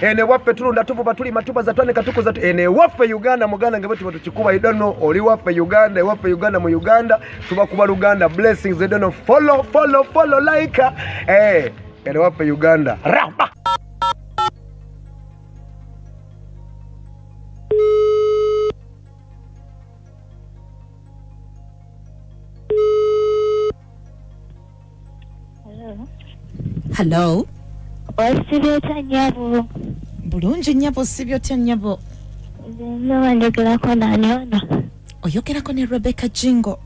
ene waffe tulunda tuvuba tuli matuba za twane katukuza ene waffe Uganda muganda ngebetu batuchikuba I don't know oli waffe Uganda mu Uganda tuba kuba Luganda blessings I don't know follow like ene waffe Uganda ramba. Hello. Osibyo nyabo. Bulungi nyabo sibyo nyabo. No ndogerako nani ono. Oyogerako ne Rebecca Jingo.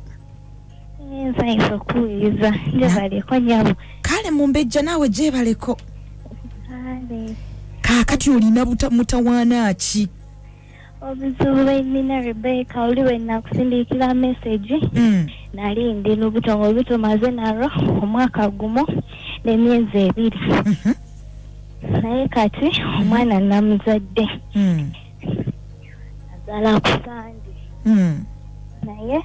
Nfaiso kuiza. Njebaleko nyabo. Kale mumbejja nawe jebaleko. Kale. Kakati olina mutawaana ki? Obuzubu nina Rebecca oliwe nakusindikira message. Nali ndi n'obutongo butumaze naro omwaka gumo n'emyezi 2. Naye kati omwana namuzadde. Azala ku Sande. Naye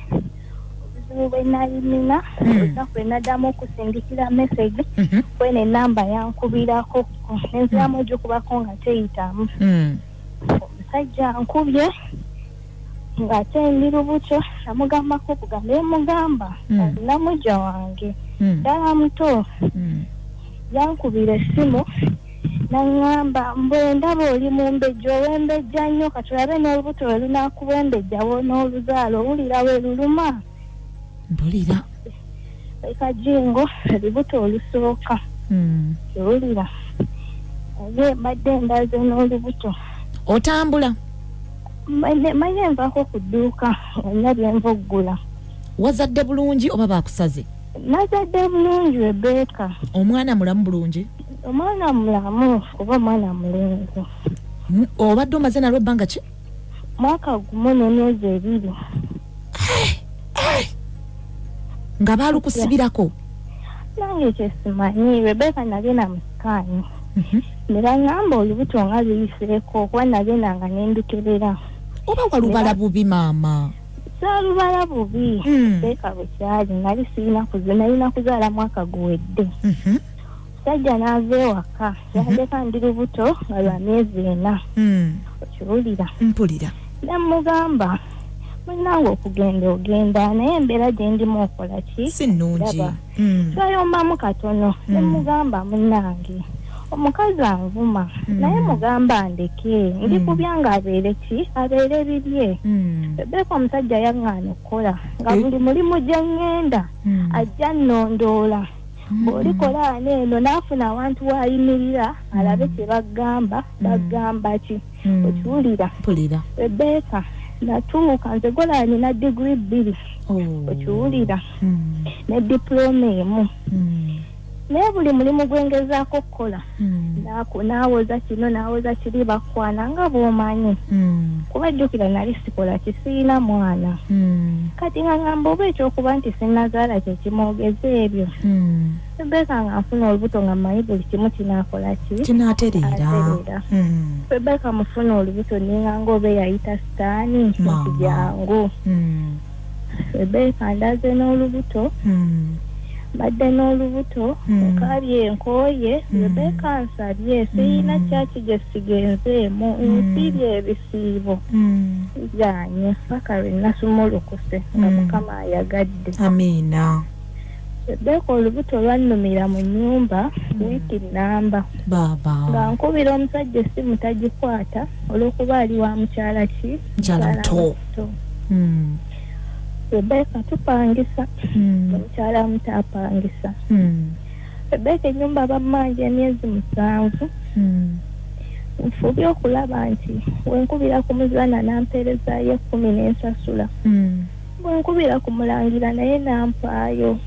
obuzubu bwe nali nina olunaku naddamu okusindikira message kwene namba yankubirako nenziramu ogikubako nga teyitamu. Omusajja nkubye ng'ate ndi lubuto namugambako kugambe mugamba alina mujja wange ddala muto yankubira essimu naŋŋamba mbwe ndaba oli mu mbejja ow'embejja nnyo katulabe n'olubuto lwe lunaakuba embejja n'oluzaalo owulira we luluma mpulira ekajingo olubuto olusooka owulira naye mbadde ndaze n'olubuto otambula manye nvaako ku dduuka nga byenva oggula. Wazadde bulungi oba baakusaze? Nazadde bulungi Rebecca. Omwana mulamu bulungi? Omwana mulamu kuba mwana mulenzi. Obadde omaze nalwo ebbanga ki? Mwaka gumu n'emyezi 2. Nga baalukusibirako? Nange kyesimanyi Rebecca nagenda mu sikaani. Ne baŋŋamba olubuto nga luyiseeko kuba nagenda nga nendukebera. Oba walubala bubi maama? Saalubala bubi. Rebecca bwe kyali nali nalina kuzaala mwaka guwedde. Sajja n'ava ewaka yaleka ndi lubuto nga lwa myezi 4. Okiwulira? Mpulira. Namugamba munange okugenda ogenda naye embeera gye ndimu okola ki? Si nnungi. Twayombamu katono. Namugamba munnange omukazi anvuma naye mugamba ndeke ndikubya nga abeere ki? Abeere bibye. Rebecca omusajja yaŋŋaana okukola nga buli mulimu gye ŋŋenda ajja nnondoola. Bw'olikola neeno n'afuna awantu w'ayimirira alabe kye bagamba ki? Okiwulira? Mpulira. Rebecca natuuka nze gola nina degree 2. Okiwulira? Ne diploma 1. Naye buli mulimu gwengezaako okukola naawoza kino naawoza kiri bakwana nga bw'omanyi kuba jjukira nali sikola kisiina mwana kati nga ngamba oba ekyokuba nti sinnazaala kye kimwogeza ebyo Rebecca nga nfuna olubuto nga mmanyi buli kimu kinaakola ki? Kinaatereera. Rebecca mufuna olubuto ninga ng'oba eyayita sitaani mu jangu. Rebecca ndaze n'olubuto badde n'olubuto nkabye nkooye Rebecca nsabye siyina kyaki gye sigenzeemu nsibye ebisiibo zanye paka lwe nasumulukuse nga Mukama ayagadde. Amiina. Rebecca olubuto lwannumira mu nnyumba wiiki nnamba nga nkubira omusajja essimu tagikwata olw'okuba ali wa mukyala ki? Mukyala muto. Rebecca tupangisa omukyala muto apangisa. Rebecca ennyumba bammanja emyezi 7. Nfubye okulaba nti wenkubira ku muzaana nampeerezaayo 10 n'ensasula. Bwenkubira ku mulangira naye nampaayo.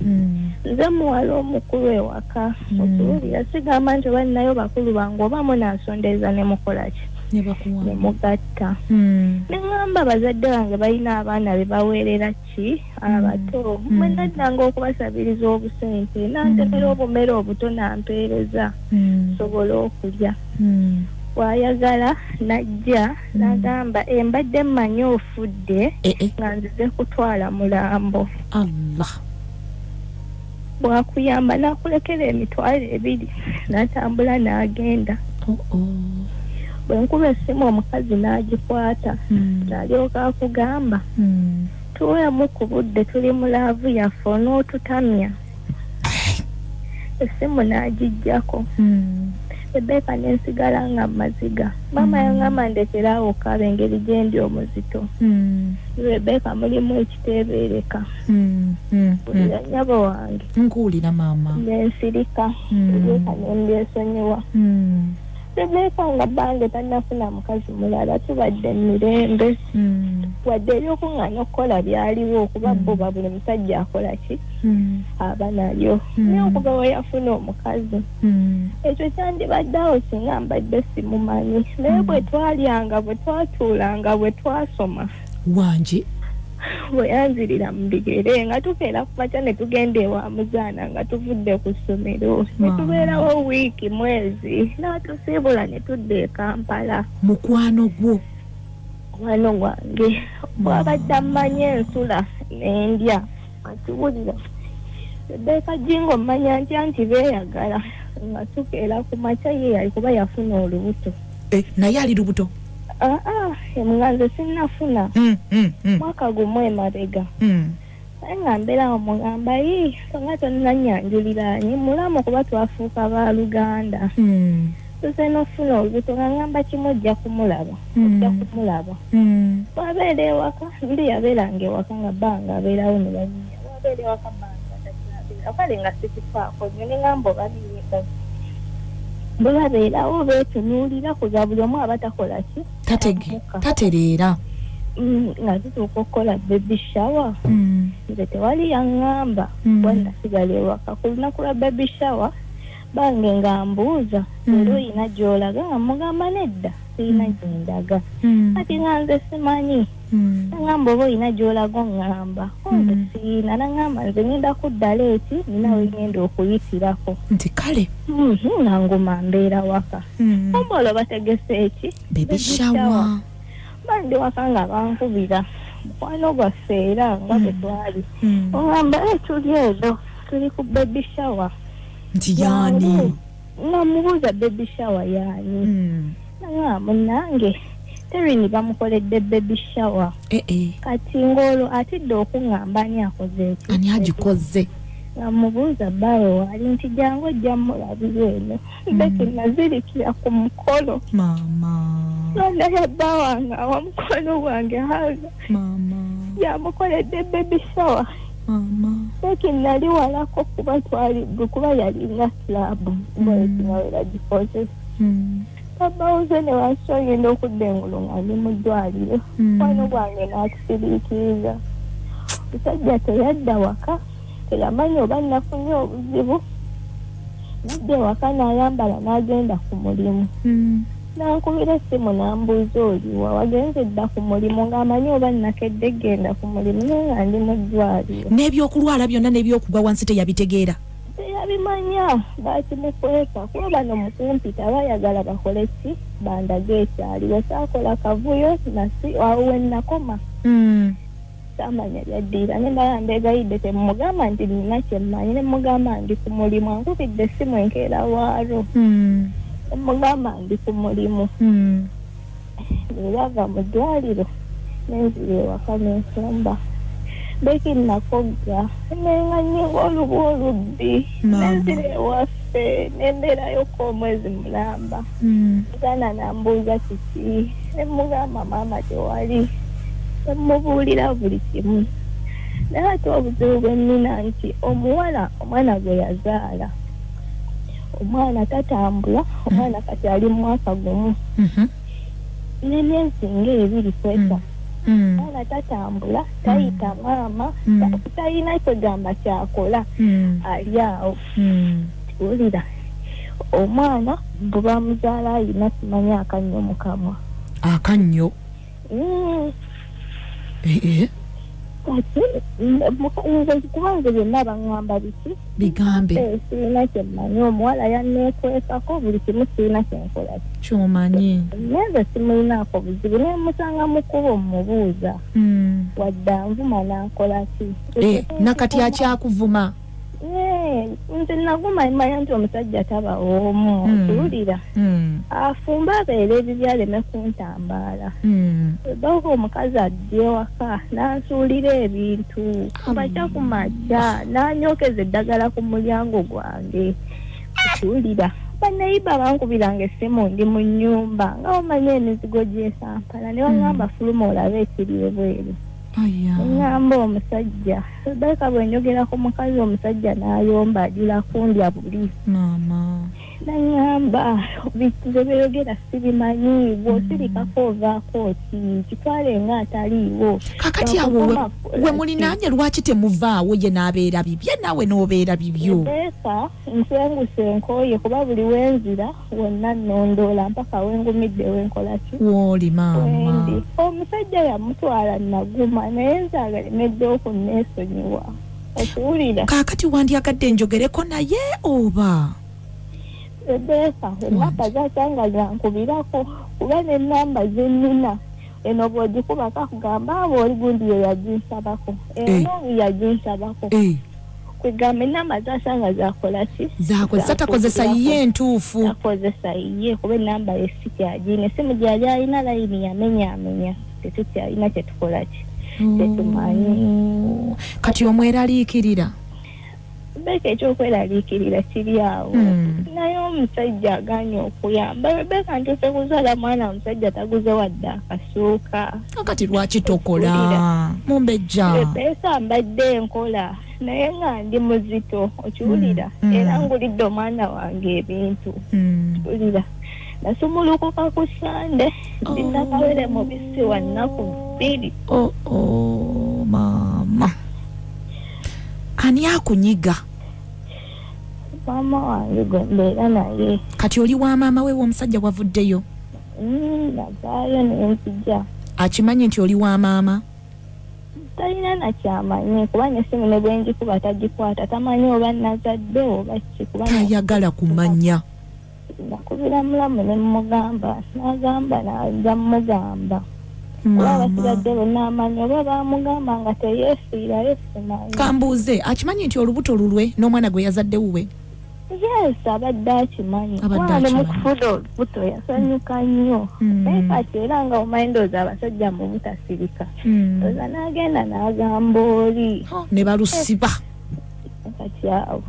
Nze muwala omukulu ewaka. Okiwulira sigamba nti oba ninayo bakulu bange oba munansondeeza ne mukola ki? Ne mugatta. Ne ŋŋamba bazadde bange balina abaana be baweerera ki? Abato. Mwe naddanga okubasabiriza obusente nantemera obumere obuto nampeereza nsobole okulya. Bw'ayagala najja n'agamba mbadde mmanyi ofudde nga nzize kutwala mulambo. Allah. Bw'akuyamba n'akulekera emitwalo 2 n'atambula n'agenda. bwe nkuba essimu omukazi n'agikwata n'alyoka akugamba tuweemu ku budde tuli mu laavu yaffe onootutamya essimu n'agiggyako Rebeka n'ensigala nga maziga maama yangamba ndekeraawo okaaba engeri gye ndi omuzito Rebeka mulimu ekiteebeereka kulira nnyabo wange nkuwulira maama nensirika Rebeka nembyesonyiwa Rebeka nga bange tannafuna mukazi mulala tubadde Mirembe wadde ebyokuŋŋaanya okukola byaliwo okuba bo buli musajja akola ki aba nayo naye okuva we yafuna omukazi ekyo kyandibaddeawo singa mbadde simumanyi naye bwe twalyanga bwe twatuulanga bwe twasoma Wange bwe yanzirira mu bigere nga tukeera kumakya ne tugenda ewa muzaana nga tuvudde ku ssomero ne tubeerawo wiiki mwezi n'atusiibula ne tudda e Kampala mukwano gwo mukwano gwange bw'abadde ammanyi ensula n'endya atuwulira Rebeka Jingo mmanya ntya nti beeyagala nga tukeera ku makya ye yali kuba yafuna olubuto naye ali lubuto emuganze sinnafuna mwaka gumu emabega naye nga mbeerawo mugamba nga tonnanyanjuliraanyi mulamu kuba twafuuka ba Luganda tuse n'ofuna olubuto nga ngamba kimu ojja kumulaba bwabeera ewaka ndi yabeeranga ewaka nga bbanga abeerawo ne banyinya bwabeera ewaka bbanga takyabeera kale nga sikifaako nyo ne ngamba obabiyiga bwe babeerawo beetunuulira kuza buli omu aba takola ki tatereera nga tutuuka okukola baby shower nze tewali yaŋŋamba bwannasigala ewaka ku lunaku lwa baby shower bange nga mbuuza era oyina gy'olaga nga mugamba nedda sirina gyendaga kati nga nze simanyi naŋŋamba oba oyina gy'olaga oŋŋamba nze sirina naŋŋamba nze ngenda kudda leeti nina we ngenda okuyitirako nti kale nga nguma mbeera waka ombola bategese eki baby shower bandi waka nga bankubira mukwano gwaffe era nga bwe twali oŋŋamba tuli ezo tuli ku baby shower nti yaani namubuuza baby shower yaani munnange terini bamukoledde baby shower kati ng'olwo atidde okuŋŋamba ani akoze eki ani agikoze namubuuza bbawe waali nti jangu ojja mulabira eno beki nazirikira ku mukolo maama londa ya bba wange awa mukono gwange haga yamukoledde baby shower beki nali walako kuba twalibwe kuba yalinga kilabu bwekinawera gikoze babawuze ne wansogenda okudda engulu nga ndi mu ddwaliro mukwano gwange n'atusiriikiriza musajja teyadda waka teyamanya oba nafunye obuzibu nadda ewaka n'ayambala n'agenda ku mulimu nankubira essimu n'ambuuza oliwa wagenze dda ku mulimu ng'amanyi oba nakedde genda ku mulimu naye nga ndi mu ddwaliro n'ebyokulwala byonna n'ebyokugwa wansi teyabitegeera teyabimanya bakimukweka kuba bano mukumpita bayagala bakole ki bandage ekyaliwo saakola kavuyo nasi awo wennakoma samanya byaddiira ne mbala mbegayidde temugamba nti nina kyemmanyi ne mugamba ndi ku mulimu ankubidde essimu enkeera waalo mugamba ndi ku mulimu nebava mu ddwaliro nenzira ewaka n'ensomba beki nakogga nenga nyinga olubu olubbi nenzira ewaffe nembeerayoko omwezi mulamba muganda nambuuza kiki nemugamba maama tewali nemubuulira buli kimu naye ate obuzibu bwe nnina nti omuwala omwana gwe yazaala omwana tatambula omwana kati ali mu mwaka gumu n'emyezi ng'ebiri kweta omwana tatambula tayita maama talina kyogamba kyakola ali awo tiwulira omwana bwe bamuzaala alina simanyi akannyo mu kamwa akannyo kati kubanze byonna baŋŋamba biki bigambe sirina kyemmanyi omuwala yanneekwekako buli kimu sirina kyenkola kyomanyi neze simulinaako buzibu nemusanga mukuba mmubuuza wadde anvuma nankola ki nakati akyakuvuma nze naguma mmanya nti omusajja taba omu tuwulira afumba abeera ebibyaleme kuntambaala bako omukazi ajja ewaka n'ansuulira ebintu kumakya kumakya n'anyokeza eddagala ku mulyango gwange tuwulira bannayiba bankubiranga essimu ndi mu nnyumba nga omanya emizigo gy'esampala ne baŋŋamba fuluma olabe ekiri ebweru ngamba omusajja Rebecca bwenjogera ku mukazi omusajja n'ayomba ajula kundya buli naŋŋamba bintu bye beeyogera sibimanyi bw'osirikako ovaako ki kitwale nga ataliiwo kakati awo we mulinaanye lwaki temuvaawo ye n'abeera bibye naawe n'obeera bibyo Rebecca nsenguse enkooye kuba buli wenzira wonna nnondoola mpaka wengumidde wenkola ki wooli maama omusajja yamutwala naguma naye nzagalemedde okunneesonyiwa okuwulira kaakati wandyagadde njogereko naye oba Rebecca ennamba zasangaza nkubirako kuba n'ennamba zennina eno bw'ogikubako akugamba abo oli gundi ye yaginsabako eno yaginsabako kwegamba ennamba zasanga zakola ki zakozesa takozesa yiye entuufu takozesa yiye kuba ennamba yesikyagina essimu gyali alina layini yamenyaamenya tetukyalina kyetukola ki tetumanyi kati omweraliikirira Rebecca ekyokweraliikirira kiri awo naye omusajja aganye okuyamba Rebecca ntuuse kuzaala mwana omusajja taguze wadde akasuuka kati lwaki tokola mumbejja Rebecca mbadde enkola naye nga ndi muzito okiwulira era ngulidde omwana wange ebintu kiwulira nasumulukuka ku Sande ndinakawere mubisi wa nnaku 2 maama ani akunyiga maama wange gwembeera naye kati oli wa maama we w'omusajja wavuddeyo navaayo nenzija akimanyi nti oli wa maama talina nakyamanyi kuba nesimu ne bwenjikuba tagikwata tamanyi oba nazadde oba kikuba tayagala kumanya nakubira mulamu ne mugamba n'agamba n'ajja mugamba kuba basigadde bonna amanyi oba bamugamba nga teyeefiira yesimanyi kambuuze akimanyi nti olubuto lulwe n'omwana gwe yazadde wuwe yes abadde akimanyi mwana mukufuda olubuto yasanyuka nnyo naye kati era nga omanyi ndowooza abasajja mu butasirika oza n'agenda n'agamba oli ne balusiba kati awo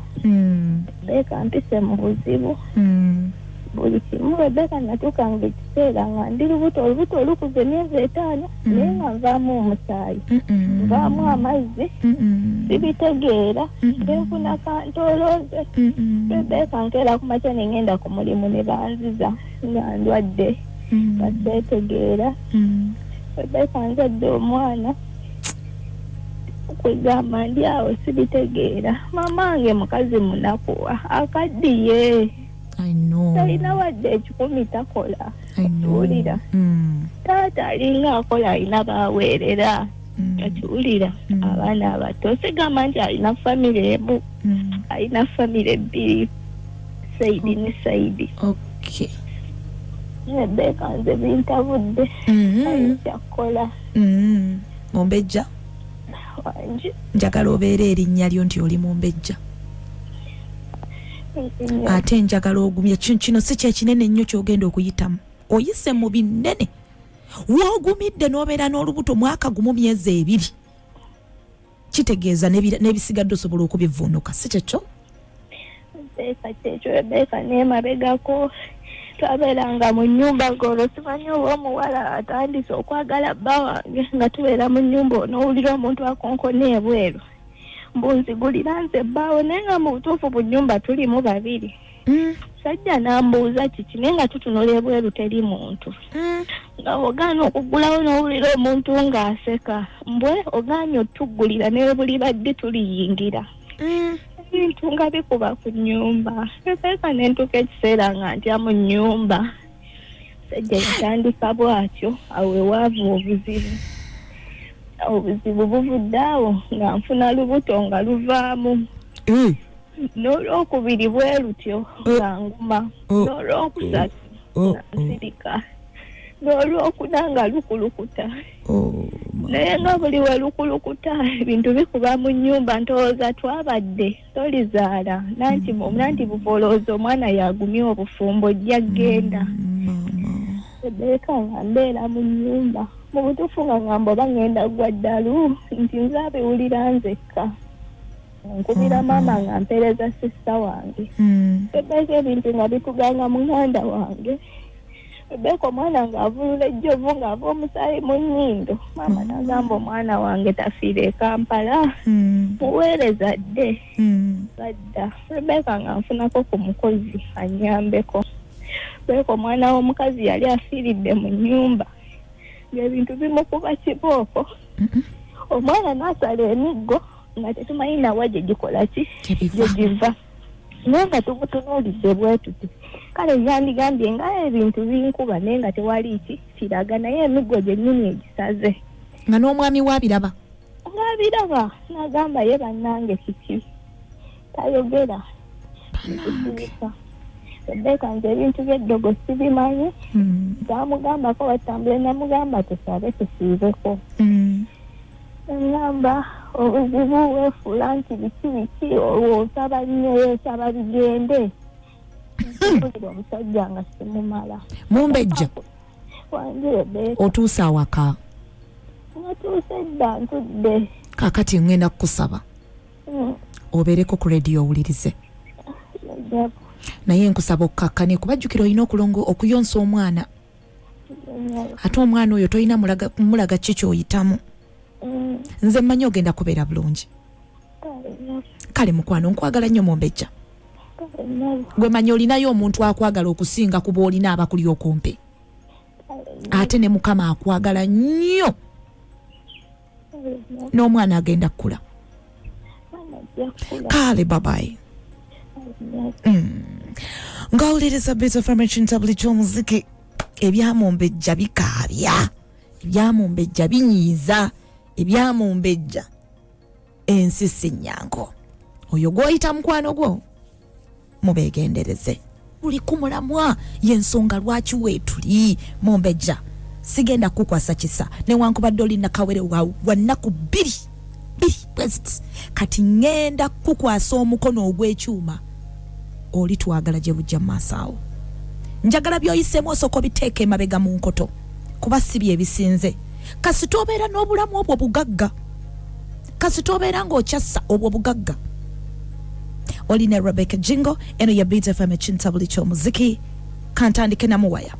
Rebecca mpise mu buzibu buli kimu Rebecca natuuka nga ekiseera nga ndi lubuto olubuto olukuze emyezi 5 naye nga nvaamu omusaayi nvaamu amazzi sibitegeera nfuna kantolooze Rebecca nkeera ku makya ne ngenda ku mulimu ne banziza nga ndwadde baseetegeera Rebecca nzadde omwana kwegamba ndi awo sibitegeera maama wange mukazi munakuwa akaddiye talina wadde 10 takola akiwulira taata alinga akola alina baweerera akiwulira abaana abato sigamba nti alina famire emu alina famire 2 saidi ne saidi Rebecca nze bintabudde ayinzakukola Mumbejja Wange njagala obeere erinnya lyo nti oli Mumbejja ate njagala ogumye kino si kyekinene ennyo kyogenda okuyitamu oyise mu binene woogumidde n'obeera n'olubuto mwaka gumu myezi 2 kitegeeza n'ebisigadde osobola okubivuunuka si kyekyo kyekyo Rebecca n'emabegako twabeeranga mu nnyumba ng'olwo simanyi oba omuwala atandise okwagala bba wange nga tubeera mu nnyumba onowulira omuntu akonkona ebweru mbunzigulira nze bbaawo naye nga mu butuufu bu nnyumba tulimu 2 sajja n'ambuuza kiki naye nga tutunula ebweru teri muntu nga ogaana okugulawo n'owulira omuntu ng'aseka mbwe ogaanye otuggulira ne buli badde tuliyingira ebintu nga bikuba ku nnyumba Rebecca n'entuuka ekiseera nga ntya mu nnyumba sajja yatandika bw'atyo awo ewaava obuzibu buvudde awo nga nfuna lubuto nga luvaamu n'olwokubiri bwe lutyo nga nguma n'olwokusatu nga nsirika n'olwokuna nga lukulukuta. Naye nga buli we lukulukuta ebintu bikuba mu nnyumba ntowooza twabadde tolizaala nanti bufolooza omwana yagumye obufumbo ojja genda. Rebeka nga mbeera mu nnyumba mu butuufu nga ngamba oba ngenda gwa ddalu nti nze abiwulira nzekka. Nkubira maama nga mpeereza sista wange. Rebeka ebintu nga bituganga muganda wange. Rebeka omwana ng'avulula ejjovu ng'ava omusaayi mu nnyindo. Maama n'agamba omwana wange tafiire e Kampala. Muweereza dde. Badda. Rebeka nga nfunako ku mukozi annyambeko. Rebeka omwana w'omukazi yali afiiridde mu nnyumba. Ng'ebintu bimukuba kibooko. Omwana n'asala emiggo nga tetumanyi nawa gye gikola ki gye giva. Naye nga tumutunuulidde bwe tuti. Kale yandigambye nga ebintu binkuba naye nga tewali kiraga naye emiggo gyennyini egisaze. Nga n'omwami w'abiraba? Ng'abiraba n'agamba ye bannange kiki. Tayogera. Rebeka nze ebintu by'eddogo sibimanyi. Zamugambako batambule namugamba tusabe tusiibeko. Ngamba obuzibu weefuula nti biki osaba nnyo weesaba bigende. Mpulira omusajja nga simumala. Mumbejja wange Rebeka otuuse awaka? Natuuse dda ntudde. Kaakati ngenda kukusaba obeereko ku rediyo owulirize. Naye nkusaba okkakkane kubajjukira olina okuyonsa omwana. Ate omwana oyo tolina mulaga ki ky'oyitamu. Nze mmanyi ogenda kubeera bulungi. Kale mukwano nkwagala nnyo Mumbejja. Gwe manyi olinayo omuntu akwagala okusinga kuba olina abakuli okumpi. Ate ne Mukama akwagala nnyo. N'omwana agenda kkula. Kale babayi. Ngawuliriza bit of Ekintabuli ky'omuziki. Ebyamumbejja bikaabya. Ebyamumbejja binyiiza. Ebyamumbejja ensisi nnyango. Oyo gw'oyita mukwano gwo mubeegendereze. Uli kumulamwa y'ensonga lwaki weetuli Mumbejja. Sigenda kukwasa kisa newankubadde olina kawere wa nnaku bbiri bweziti. Kati ngenda kukwasa omukono ogw'ekyuma oli twagala gye bujja mu maaso awo. Njagala by'oyiseemu osooka obiteeka emabega mu nkoto kuba si bye bisinze. Kasita obeera n'obulamu obwo bugagga. Kasita obeera ng'okyassa obwo bugagga. Olina Rebecca Jingo eno ya Beat FM Ekintabuli ky'omuziki kantandike namuwaya.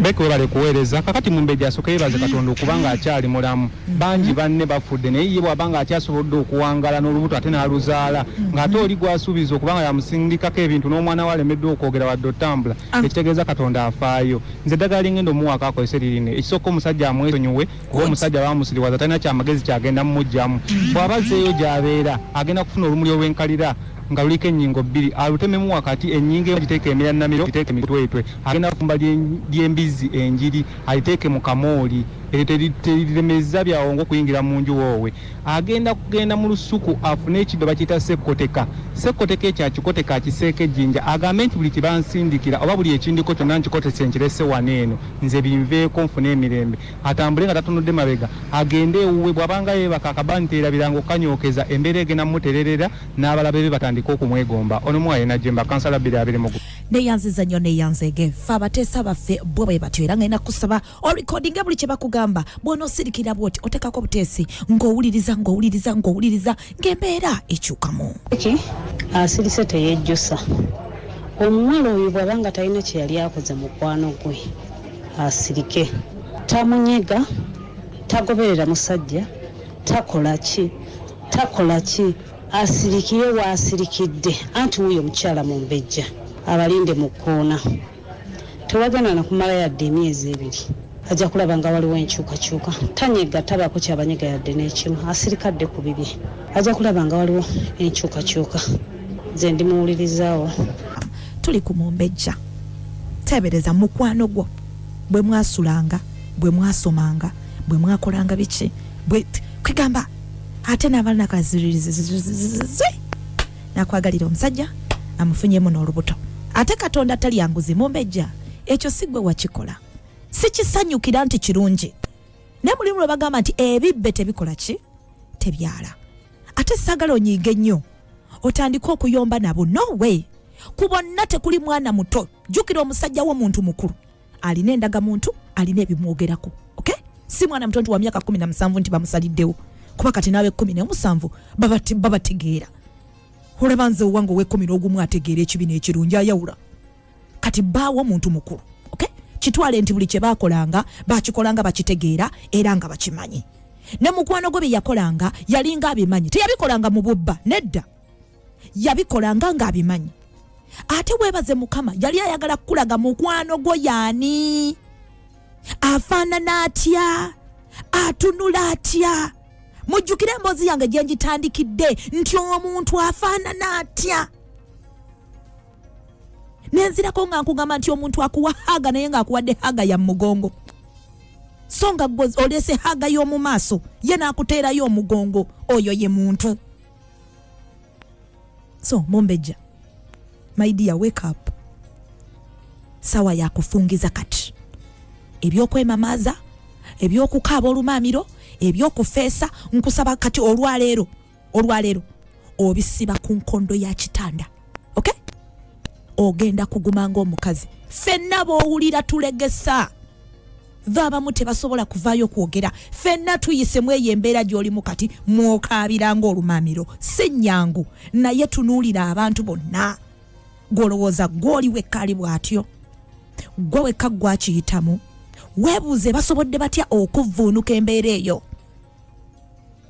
Beko bale kuweereza kakati Mumbejja asooka yeebaze Katonda okubanga akyali mulamu. Bangi banne bafudde naye ye bw'abanga akyasobodde okuwangala n'olubuto ate n'aluzaala ng'ate oli gwasuubiza okubanga yamusindikako ebintu n'omwana we alemeddwa okwogera wadde otambula ekitegeeza Katonda afaayo. Nze eddagala lingenda omuwaako akozese lirine ekisooka omusajja amwesonyiwe kuba omusajja bamusiriwaza talina kyamagezi kyagenda mumugjamu. Bw'abazzeeyo gy'abeera agenda kufuna olumuli olw'enkalira nga luliko ennyingo bbiri alutememu wakati ennyingo agiteeke emira nnamiro agiteeke mitwetwe agenda kufumba ly'embizi enjiri aliteeke mu kamooli teriremeza byawongo okuyingira mu nju woowe. Agenda kugenda mu lusuku afune ekibbe bakiyita sekkoteka. Sekkoteka ekyo akikoteka akiseeka ejjinja agambe nti buli kibansindikira oba buli ekindiko kyonna nkikotese nkirese wano eno nze binveeko nfune emirembe. Atambule nga tatunudde mabega agende ewuwe bw'abanga yeebaka akaba nteerabiranga okkanyookeza embeera egenda mmutererera n'abalabe be batandika okumwegomba. Ono mwaye najjemba kansala 225. Neyanziza nnyo neyanzege fe abateesa baffe bo bwe batyo era ngenda kusaba orekodinga buli kye bakugamba bw'onoosirikira bw'oti oteekako buteesi ng'owuliriza ng'embeera ekyukamu. Asirise teyejjusa. Omuwala oyo bw'abanga talina kye yali akoze mu mukwano gwe asirike. Tamunyega, tagoberera musajja, takola ki asirikire waasirikidde anti wuyo mukyala Mumbejja abalinde mu kkoona. Tewagenda na kumala yadde emyezi 2 ajja kulaba nga waliwo enkyukakyuka. Tanyega tabaako kyabanyega yadde n'ekimu asirikadde ku bibye ajja kulaba nga waliwo enkyukakyuka. Nze ndimuwulirizaawo. Tuli ku Mumbejja teebereza mukwano gwo bwe mwasulanga bwe mwasomanga bwe mwakolanga biki bwe kwegamba ate n'abalina kaziririzi nakwagalira omusajja amufunyemu n'olubuto ate Katonda tali yanguzi Mumbejja ekyo si gwe wakikola sikisanyukira nti kirungi ne mulimu lwe bagamba nti ebibbe tebikola ki tebyala ate sagala onyiige nnyo otandika okuyomba nabo no way kubonna tekuli mwana muto jukira omusajja w'omuntu mukulu alina endaga muntu alina ebimwogerako okay si mwana muto nti wa myaka 17 nti bamusaliddewo kuba kati nawe 17 babategeera olebanze owange we 11 ategeera ekibi n'ekirungi ayawula kati baawo omuntu mukulu okay kitwale nti buli kye baakolanga bakikolanga bakitegeera era nga bakimanyi ne mukwano gwe yakolanga yalinga abimanyi teyabikolanga mu bubba nedda yabikolanga nga abimanyi ate webaze mukama yali ayagala kulaga mukwano gwo yani afaanana atya atunula atya mujjukire emboozi yange gye ngitandikidde nti omuntu afaanana atya nenzirako nga nkugamba nti omuntu akuwa haga naye nga akuwadde haga ya mugongo so nga olese haga y'omu maaso ye n'akuteerayo omugongo oyo ye muntu so Mumbejja my dear wake up sawa ya kufungiza kati ebyokwemamaza ebyokukaaba olumaamiro ebyokufeesa nkusaba kati olwaleero obisiba ku nkondo ya kitanda okay ogenda kugumanga omukazi fenna boowulira tulegesa vaabamu tebasobola kuvaayo kwogera fenna tuyisemu eyo embeera gy'olimu kati mwokaabiranga olumaamiro si nnyangu naye tunuulira abantu bonna gwolowooza gw'oli wekka ali bw'atyo gwe wekka gwakiyitamu weebuuze basobodde batya okuvvuunuka embeera eyo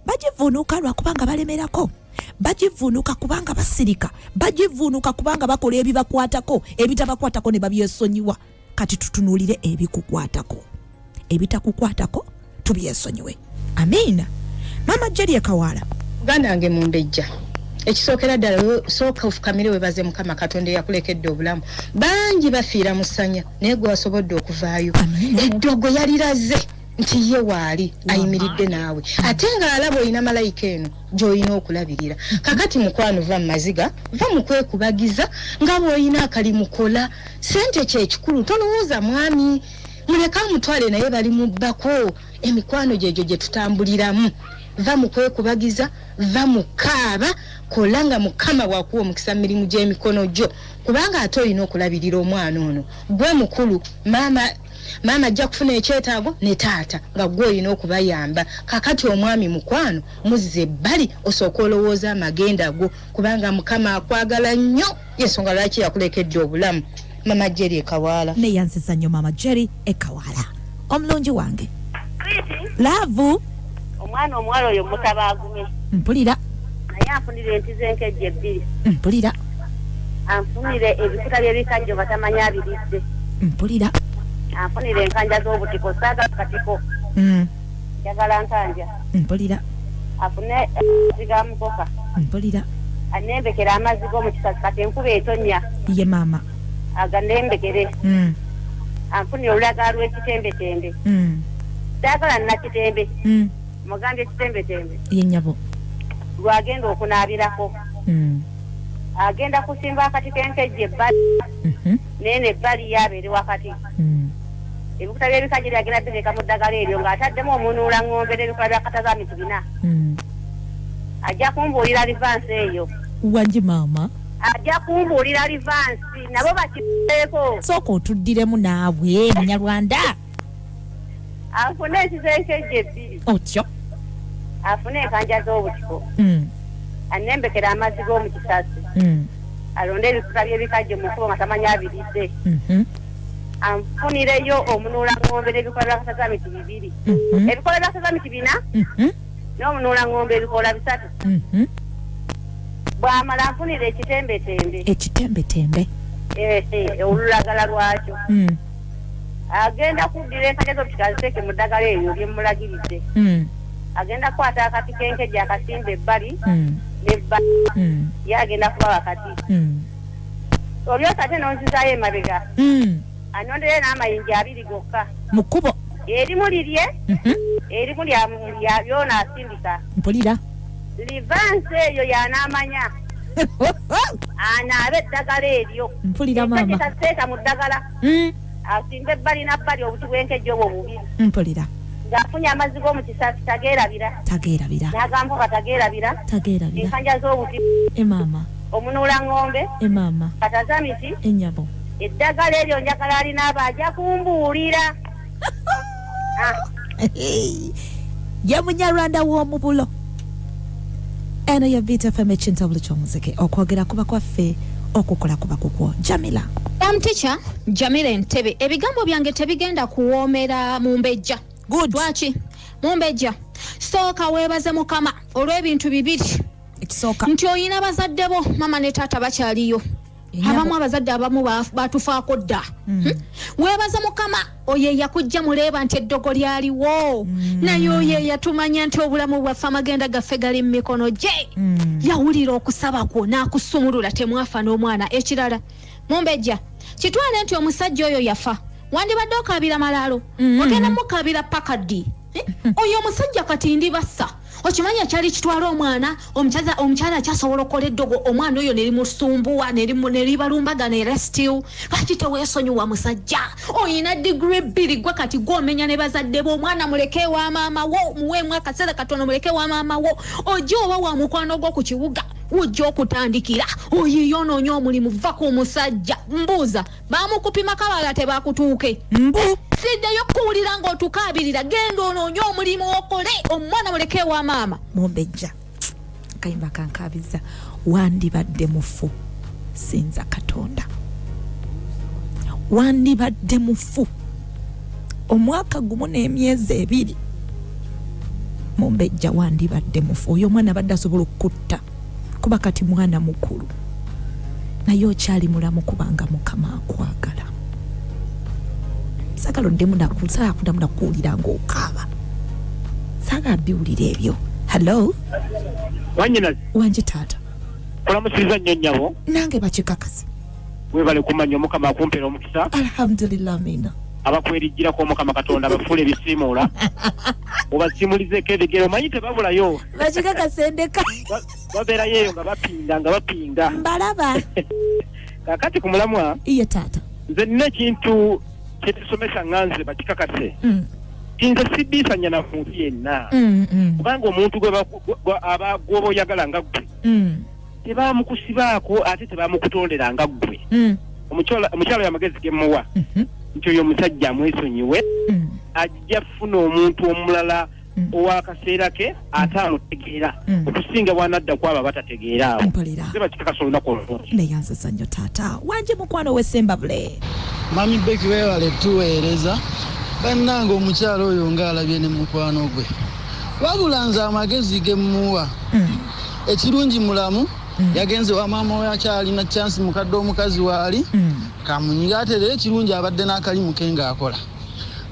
bagivuunuka lwakubanga balemerako bagivuunuka kubanga basirika bagivuunuka kubanga bakola ebibakwatako ebitabakwatako ne babyesonyiwa kati tutunuulire ebikukwatako ebitakukwatako tubyesonyiwe amiina mama Jerry Kawala ganda nge Mumbejja ekisookera ddala sooka ofukamire webaze mukama Katonda yakulekedde obulamu bangi bafiira musanya naye gwe wasobodde okuvaayo eddogo yaliraze nti ye waali ayimiridde naawe ate nga alaba olina malayika eno gy'olina okulabirira kakati mukwano va mumaziga va mukwekubagiza nga bw'olina akalimukola sente kyekikulu tolowooza mwami muleka mutwale naye bali mubbako emikwano gyegyo gye tutambuliramu va mukwekubagiza va mukaaba kola nga mukama bwakuwa omukisa mirimu gy'emikono gyo kubanga ate olina okulabirira omwana ono gwe mukulu maama ajja kufuna ekyetaago ne taata nga gwe olina okubayamba kakati omwami mukwano muzze ebbali osooka olowooza amagenda go kubanga mukama akwagala nnyo yensonga lwaki yakulekedde obulamu mama Jerry Ekawala neyanziza nnyo mama Jerry Ekawala omulungi wange laavu omwana omuwala oyo mutabagumye mpulira naye anfunire enti z'enkejje 2 mpulira anfunire ebikuta by'ebikajjo batamanya abiridde mpulira anfunire enkanja z'obutiko saaga katiko njagala nkanja mpulira afune ziga mukoka mpulira anembekera amazzi g'omukisasi kati enkuba etonnya ye maama aganembekere anfunire olulagala lw'ekitembetembe saagala nnakitembe mugambye ekitembetembe ye nnyabo lwagenda okunaabirako agenda kusimba akati k'enkejje ebbali nene ebbali yabeere wakati ebikuta by'ebikajjo byagenda bitereka mu ddagala eryo ng'ataddemu omunuula ng'ombe n'ebikola by'akatazaamitu 4 ajja kumbuulira livansi eyo wangi maama ajja kumbuulira livansi nabo bakiteeko sooka otuddiremu naawe munyarwanda afune ekizenkejje 2 otyo afune enkanja z'obutiko anembekera amazzi g'omukisasi alonde ebikuta by'ebikajjo mu kkubo nga tamanya abiridde anfunireyo omunuula ng'ombe n'ebikola by'akatazaamitu 2 ebikola by'akatazaamitu 4 n'omunuula ng'ombe ebikola 3 bw'amala anfunire ekitembetembe olulagala lwakyo agenda kuddira enkanja z'obutiko aziteeke mu ddagala eryo lyemulagiridde agenda kukwata akati k'enkejje akasimba ebbali n'ebbali ye agenda kuba wakati olyosa ate n'onzizaayo emabega anondere n'amayinja 2 gokka mu kkubo erimu lirye erimu lyona asindika mpulira livansi eyo y'anaamanya anaabe eddagala eryo mpulira maama taseeta mu ddagala asimba ebbali nabbali obuti bw'enkejje obwo bubiri mpulira ng'afunye amazzi g'omu kisaasi tageerabira n'agamba nga tageerabira enkanja z'obuti emaama omunuula ng'ombe emaama katazamiti ennyabo eddagala eryo njagala alina aba ajja kumbuulira ye munyarwanda w'omubulo eno ye Vita FM ekintabuli ky'omuziki okwogera kuba kwaffe okukola kuba kukwo Jamila Teacher Jamila Entebe ebigambo byange tebigenda kuwoomera mu mbejja lwaki mu mbejja sooka weebaze mukama olw'ebintu bibiri ekisooka nti oyina bazadde bo mama ne taata bakyaliyo abamu abazadde abamu batufaako dda weebaze mukama oyo yakujja muleeba nti eddogo lyaliwo naye oyo yatumanya nti obulamu bwaffe amagenda gaffe gali mu mikono gye yawulira okusaba kwo n'akusumulula temwafa n'omwana ekirala mumbejja kitwale nti omusajja oyo yafa wandibadde okaabira malaalo ogenda mukaabira paka ddi oyo omusajja kati ndi bassa okimanya kyali kitwala omwana omukyala akyasobola okukola eddogo omwana oyo nerimusumbuwa neribalumbaga nerestil lwaki teweesonyiwa musajja oyina digiri 2 gwe kati gwomenya ne bazadde bo omwana muleke wa maama wo muweemu akaseera katono muleke wa maama wo ojja oba wa mukwano gwo ku kibuga wujja okutandikira oyiyoonoonya omulimu va ku musajja mbuuza baamukupima kabala tebakutuuke mbu siddeyo kuwulira ng'otukaabirira genda onoonye omulimu okole omwana muleke wa maama mumbejja kayimba kankaabiza wandibadde mufu sinza katonda wandibadde mufu omwaka gumu n'emyezi 2 mumbejja wandibadde mufu oyo omwana badde asobola okutta kuba kati mwana mukulu naye okyali mulamu kubanga mukama akwagala sagala oddemu saakuddamu nakuwulira ng'okaaba saagala biwulira ebyo hallo Wange taata olamusiriza nnyo nnyabo nange bakikakasi webale kumanya omukama akumpeera omukisa alhamdulillah amina abakwerijjirako omukama katonda abafuula ebisiimuula obasiimulizeeko ebigero omanyi tebabulayo bakikakasendeka babeerayo eyo nga bapinga mbalaba kakati ku mulamwa iye taata nze nina ekintu kyetusomesa nganze bakikakase nze siddiisanya na muntu yenna kubanga omuntu gwoba oyagala nga ggwe tebamukusibaako ate tebamukutondera nga ggwe omukyalo y'amagezi gemuwa nti oyo omusajja amwesonyiwe ajja funa omuntu omulala owakaseera ke ate amutegeera okusinga bwanadda kwaba batategeera awo bakikakasa olunaku olungi neyanziza nnyo taata Wange mukwano w'essembabule mami beki weewale tuweereza bannanga omukyalo oyo ng'alabye ne mukwano gwe wabula nze amagezi gemuwa ekirungi mulamu yagenze wa maama we akyalina chansi mukadde omukazi waali kamunyiga ate leero ekirungi abadde n'akalimu ke ng'akola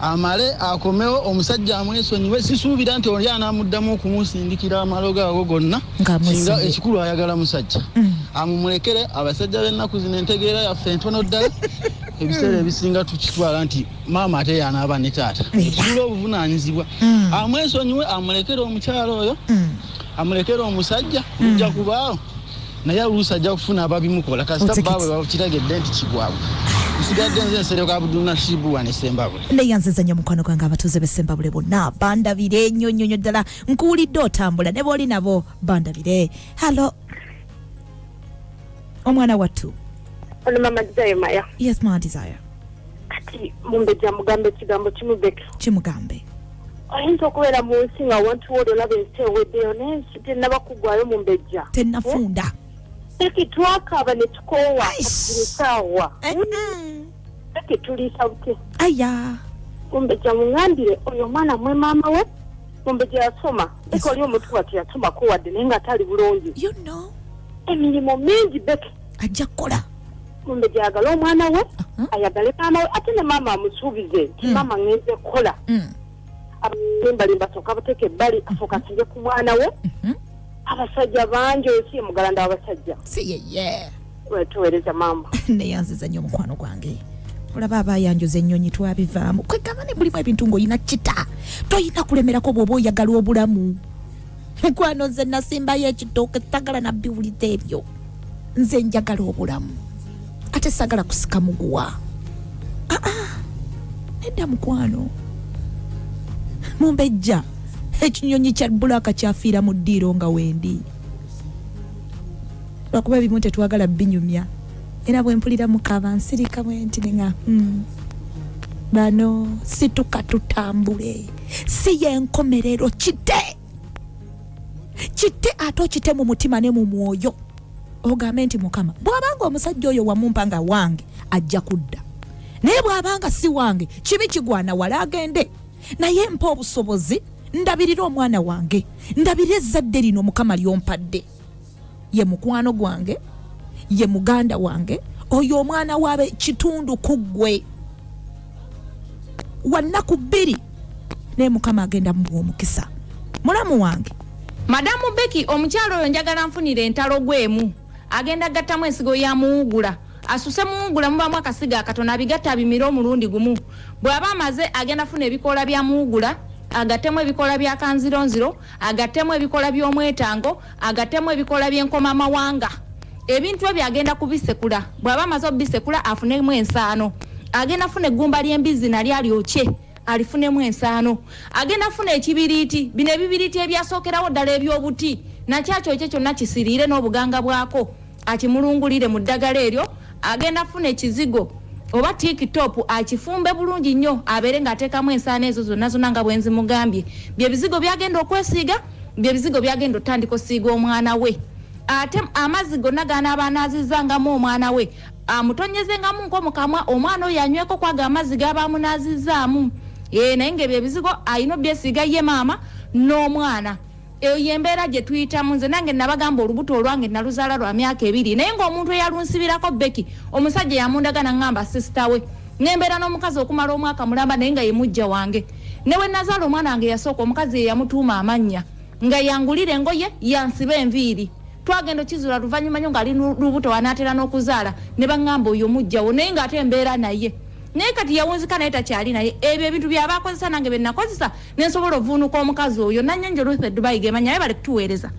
amale akomewo omusajja amwesonyiwe sisuubira nti oli anaamuddamu okumusindikira amalogo ago gonna singa ekikulu ayagala musajja amumulekere abasajja b'ennaku zino entegeera yaffe entono ddala ebiseera ebisinga tukitwala nti maama ate yanaaba ne taata ekitula obuvunaanyizibwa amwesonyiwe amulekere omukyalo oyo amulekere omusajja ujja kubaawo naye oluusi ajja kufuna ababimukola kasita baabwe bakitegedde nti kigwabwe nsigadde nze nsereko Abdulnashibu wane Sembabule neyanziza nnyo mukwano gwange abatuuze b'Essembabule bonna bandabire nnyo nnyo ddala nkuwulidde otambula ne booli nabo bandabire hallo omwana wattu ono mama Desire Maya yes ma Desire kati mumbejja mugambe ekigambo kimubeke kimugambe oyinza okubeera mu nsi nga wantu woli olaba ensi eweddeyo naye ensi tennaba kuggwayo mumbejja tennafunda eki twakaaba ne tukoowa katisaawa eki tuliisa bute aya mumbejja muŋambire oyo omwana mwe maama we mumbejja yasoma eka oli omuntu wati yasomako wadde naye nga tali bulungi emirimu mingi beke ajja kukola mumbejja ayagala omwana we ayagale maama we ate ne maama amusuubize nti maama ŋŋenze kukola abalimbalimba asooka abateeka ebbali asooka asinze ku mwana we abasajja bangi osi mugalanda w'abasajja si yeye wetuweereza mama neyanziza nnyo omukwano gwange olaba abayanjoza ennyonyi twabivaamu kwegamba ne mulimu ebintu ng'olina kita toyina kulemerako bw'oba oyagala obulamu mukwano nze nasimbayo ekitooke sagala nabbiwuliza ebyo nze njagala obulamu ate sagala kusika muguwa nedda mukwano mumbejja ekinyonyi kya bulaka kyafiira mu ddiiro nga wendi lwakuba ebimu tetwagala binyumya era bwe mpulira mukaba nsirika bwe nti nga bano situka tutambule si yenkomerero kite ate okite mu mutima ne mu mwoyo ogambe nti mukama bw'abanga omusajja oyo wamumpa nga wange ajja kudda naye bw'abanga si wange kibi kigwana wala agende naye mpa obusobozi ndabirira omwana wange ndabira ezzadde lino mukama lyompadde ye mukwano gwange ye muganda wange oyo omwana waabe kitundu kuggwe wannaku bbiri naye mukama agenda mu omukisa mulamu wange Madamu Becky omukyalo oyo njagala nfunire entalo gwemu agenda gattamu ensigo ya muwugula asuse muwugula mubamu akasiga akatono abigatta abimira omulundi gumu bw'aba amaze agenda funa ebikola bya muwugula agattemu ebikola bya kanzironziro agattemu ebikola by'omwetango agattemu ebikola by'enkoma mawanga ebintu ebyo agenda kubisekula bw'aba amaze obisekula afunemu ensaano agenda funa eggumba ly'embizi nalyo alyokye alifunemu ensaano agenda funa ekibiriiti bino ebibiriiti ebyasookerawo ddala ebyobuti nakyakyo ekyo kyonna kisiriire n'obuganga bwako akimulungulire mu ddagala eryo agenda funa ekizigo oba tikitopu akifumbe bulungi nnyo abeere ng'ateekamu ensaano ezo zonna zonna nga bwenzi mugambye bye bizigo byagenda okwesiiga bye bizigo byagenda otandika osiiga omwana we ate amazzi gonna ganaaba anaazizangamu omwana we amutonyezengamu nkomukamwa omwana oyo anyweko kwaga amazzi gaba amunaazizaamu naye ng'ebyo ebizigo alina obyesiiga ye maama n'omwana eyo yembeera gye tuyitamu nze nange nabagamba olubuto olwange naluzaala lwa myaka 2 naye ng'omuntu eyalunsibirako Becky omusajja yamundagana ngamba sisita we nembeera n'omukazi okumala omwaka mulamba naye nga ye mujja wange newe nazaala omwana wange yasooka omukazi ye yamutuuma amannya nga yangulire engoye yansiba enviiri twagenda okizula luvannyuma nnyo ng'ali lubuto wanaatera n'okuzaala ne baŋŋamba oyo mujjawo naye ng'ate embeera naye naye kati yawunzika naye takyali naye ebyo ebintu byaba akozesa nange bye nakozesa nensobola ovuunuka omukazi oyo nannyanja Ruth Dubai gemanya naye bale kutuweereza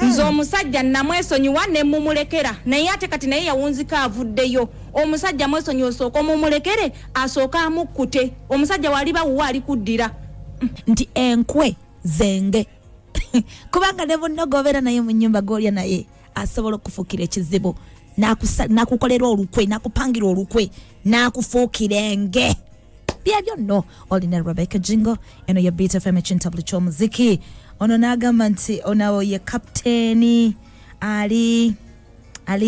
nze omusajja namwesonyiwa ne mumulekera naye ate kati naye yawunzika avuddeyo omusajja mwesonyi osooka omumulekere asooka amukkute omusajja wali bawuwa ali kuddira nti enkwe zenge kubanga ne bunnogobeera naye mu nnyumba gw'olya naye asobola okufuukira ekizibu nakukolera olukwe nakupangira olukwe nakufuukira enge byebyo nno olina Rebecca Jingo eno ye Beat FM ekintabuli ky'omuziki ono n'agamba nti onawo ye kapteeni ali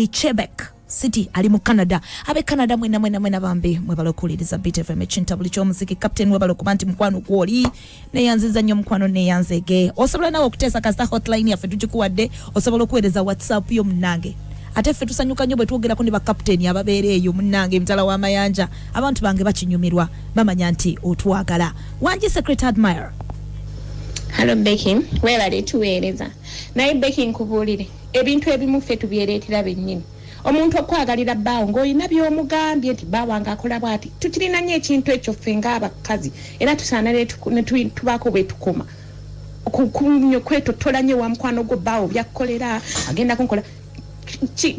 Quebec City ali mu Canada abe Canada mwena bambi mwebala okuwuliriza Beat FM ekintabuli ky'omuziki kapteeni webala okuba nti mukwano gw'oli neyanziza nnyo mukwano neyanzege osobola nawe okuteesa kasita hotline yaffe tugikuwadde osobola okuweereza WhatsApp yo munnange ate ffe tusanyuka nnyo bwe twogerako ne bakapteeni ababeera eyo munnange emitala w'amayanja abantu bange bakinyumirwa bamanya nti otwagala Wange Secret Admire. Hello Becky weebale tuweereza naye Becky nkubuulire ebintu ebimu ffe tubyereetera bennyini omuntu okwagalira bbaawo ng'olina by'omugambye nti bbaawo wange akola bw'ati tukirina nnyo ekintu ekyo ffe ng'abakazi era tusaana ne tubaako bwe tukoma kwetotola nnyo wa mukwano gwo bbaawo byakukolera agenda kunkola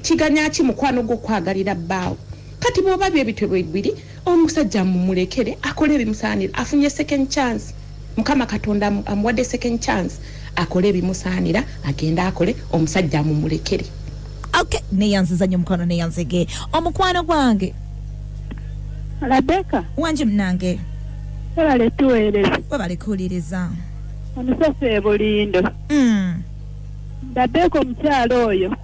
kiganya ki mukwano gwo okwagalira bbaawo kati bw'oba byebitebwa ebbiri omusajja mumulekere akole ebimusaanira afunye second chance mukama katonda amuwadde second chance akole ebimusaanira agenda akole omusajja mumulekere. Okay, neyanziza nnyo mukwano neyanzege omukwano gwange Rebecca Wange mnange webale tuweereza webale kuwuliriza omusasi ebulindo Rebecca omukyalo oyo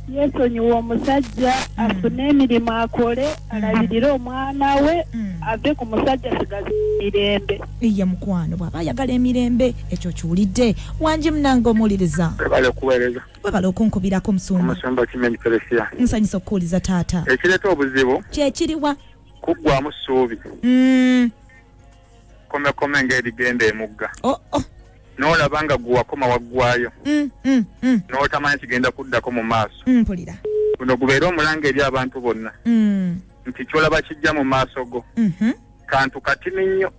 yesonyiwa omusajja afune emirimu akole alabirire omwana we ave ku musajja sigaza Mirembe ye mukwano bw'aba ayagala emirembe ekyo kiwulidde Wange mnange omuwuliriza webale okuweereza webale okunkubirako omusumba Kimenyi Peresia nsanyusa okuwuliza taata ekireeta obuzibu kyekiriwa kuggwamu ssuubi komekome ng'erigenda emugga n'olaba nga gwe wakoma waggwayo n'otamanyi kigenda kuddako mu maaso mpulira guno gubeere omulanga eri abantu bonna nti kyolaba kijja mu maaso go kantu katini nnyo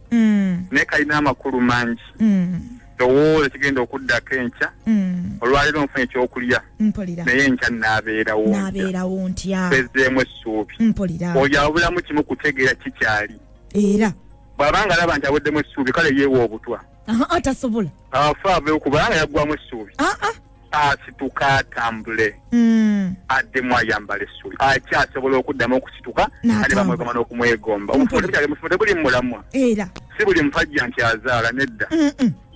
naye kalina amakulu mangi towooza kigenda okuddako enkya olwaliro nfunye ekyokulya naye enkya naabeerawo ntya fezzeemu essuubi oyo abulamu kimu kutegeera kikyali era bw'abanga alaba nti aweddemu essuubi kale yeewa obutwa atasobola afa abeewo kubanga yaggwamu essuubi asituka atambule addemu ayambala essuubi akyasobola okuddamu okusituka ate bamwegomba n'okumwegomba omufumo tebuli mulamwa era si buli musajja nti azaala nedda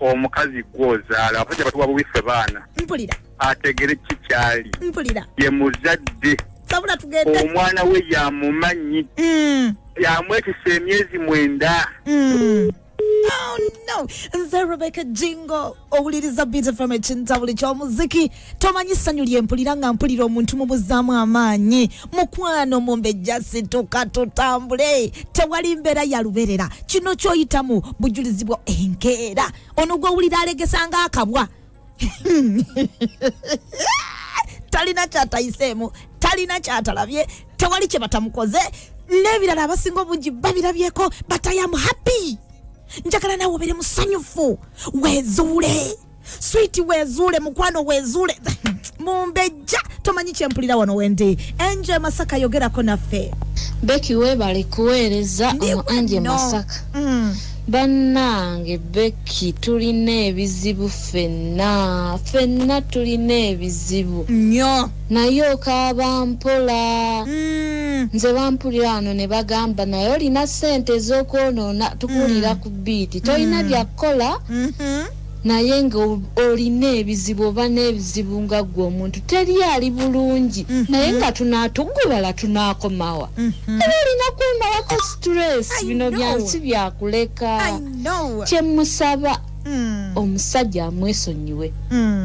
omukazi gw'ozaala abasajja batuwa bubife baana mpulira ategere kikyali mpulira ye muzadde sabula tugende omwana we yamumanyi yamwetisa emyezi 9 Oh no, nze Rebecca Jingo owuliriza Beat FM ekintabuli ky'omuziki tomanyi ssanyu lye mpulira nga mpulira omuntu mubuzaamu amaanyi mukwano mumbejja situka tutambule tewali mbeera ya luberera kino ky'oyitamu bujulizibwa enkeera ono gw'owulira alegesanga akabwa talina kyatayiseemu talina kyatalabye tewali kye batamukoze n'ebirala abasinga obungi babirabyeko but I am happy njagala nawe obere musanyufu wezuule sweet wezuule mukwano wezuule mumbejja tomanyi kyempulira wano wendi Anje Masaka yogerako naffe Beki webale kuweereza Anje Masaka bannange Beki tulina ebizibu ffenna tulina ebizibu nnyo naye okaaba mpola nze bampulira wano ne bagamba naye olina ssente ez'okwonoona tukuwulira ku biiti tolina byakukola naye nga olina ebizibu oba n'ebizibu nga ggwe omuntu teri ali bulungi naye nga tunaatugubala tunaakomawa era olina kwemalako stress bino byansi byakuleka kyemusaba omusajja amwesonyiwe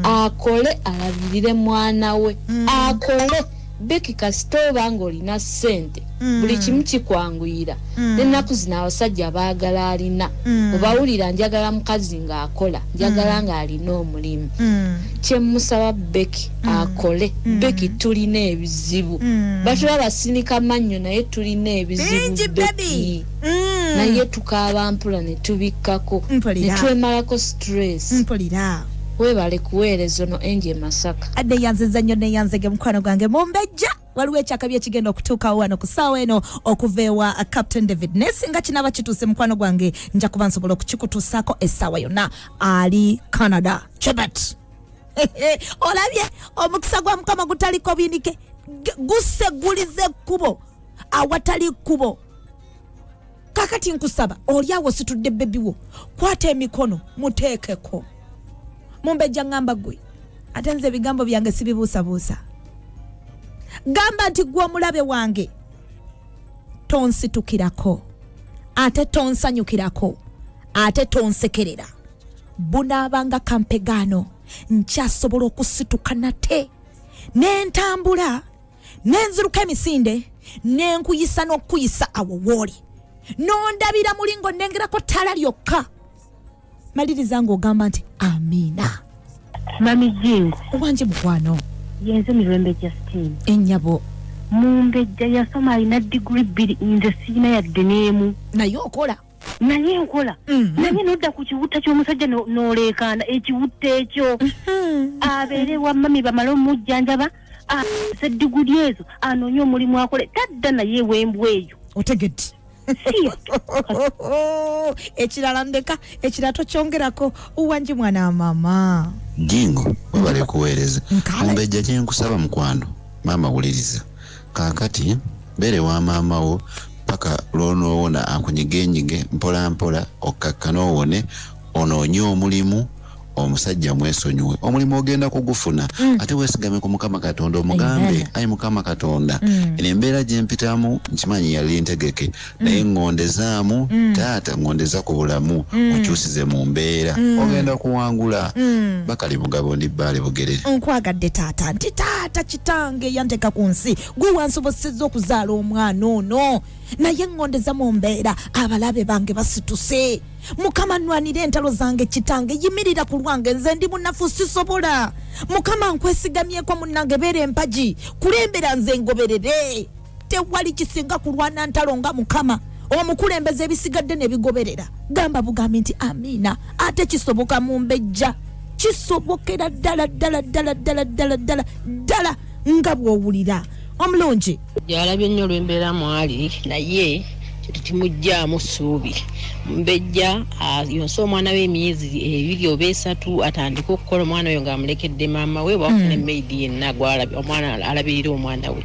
akole alabirire mwana we akole Beki kasita obanga olina ssente buli kimu kikwanguyira n'ennaku zino abasajja baagala alina obawulira njagala mukazi ng'akola njagala ng'alina omulimu kyemusaba Beki akole Beki tulina ebizibu batuba basinika mannyo naye tulina ebizibu Beki naye tukaaba mpula ne tubikkako ne twemalako stress mpulira webale kuweereza ono Anje Masaka adde yanziza nnyo neyanzege mukwano gwange mumbejja waliwo ekyakabi ekigenda okutuukawo wano ku ssaawa eno okuva ewa Captain David Ness nga kinaba kituuse mukwano gwange nja kuba nsobola okukikutuusaako essaawa yonna ali Canada Chebet olabye omukisa gwa Mukama gutaliko bindike gusegulize ekkubo awatali kkubo kakati nkusaba oli awo situdde bebiwo kwata emikono muteekeko mumbejja ngamba gwe ate nze ebigambo byange sibibuusabuusa gamba nti gwe omulabe wange tonsitukirako ate tonsanyukirako ate tonsekerera bunaabanga kampegaano nkyasobola okusituka nate n'entambula n'enziruka emisinde n'enkuyisa n'okuyisa awo wooli n'ondabira mulingo nnengerako ttala lyokka maliriza ng'ogamba nti amiina Mami Jingo Wange mukwano yenze Mirembe Justine ennyabo mumbejja yasoma alina diguri 2 nze siina yadde n'emu naye okola naye nkola naye nodda ku kiwutta ky'omusajja n'oleekaana ekiwutta ekyo abeere wa mami bamale omujjanjaba seddiguli ezo anoonye omulimu akole tadda naye wembwa eyo otegedde ekirala ndeka ekirala tokyongerako Wange mwana wa mama Jingo webale kuweereza mumbejja kyenkusaba mukwano maama wuliriza kaakati bere wa maama wo paka lwonoowona akunyigenyige mpola mpola okkakkana owone onoonye omulimu omusajja mwesonyiwe omulimu ogenda kugufuna ate weesigame ku Mukama Katonda omugambe ayi Mukama Katonda eno embeera gye mpitamu nkimanyi yali ntegeke naye ngondezaamu taata ngondeza ku bulamu okyusize mu mbeera ogenda kuwangula bakali bugabo ndi bbaale bugerere nkwagadde taata nti taata kitange yanteka ku nsi gwe wansobosezza okuzaala omwana ono naye ngondeza mu mbeera abalabe bange basituse Mukama nnwanira entalo zange kitange yimirira ku lwange nze ndi munafu sisobola Mukama nkwesigamyeko munnange beera empagi kulembera nze ngoberere tewali kisinga kulwana ntalo nga Mukama omukulembeze ebisigadde ne bigoberera gamba bugambi nti amiina ate kisoboka mumbejja kisobokera ddala nga bw'owulira omulungi gyalabye nnyo olw'embeera mwali naye kituti Mujjamu ssuubi Mumbejja yonse omwana w'emyezi 2 oba 3 atandika okukola omwana oyo ng'amulekedde maama we bwafuna emaidi yenna omwana alabirira omwana we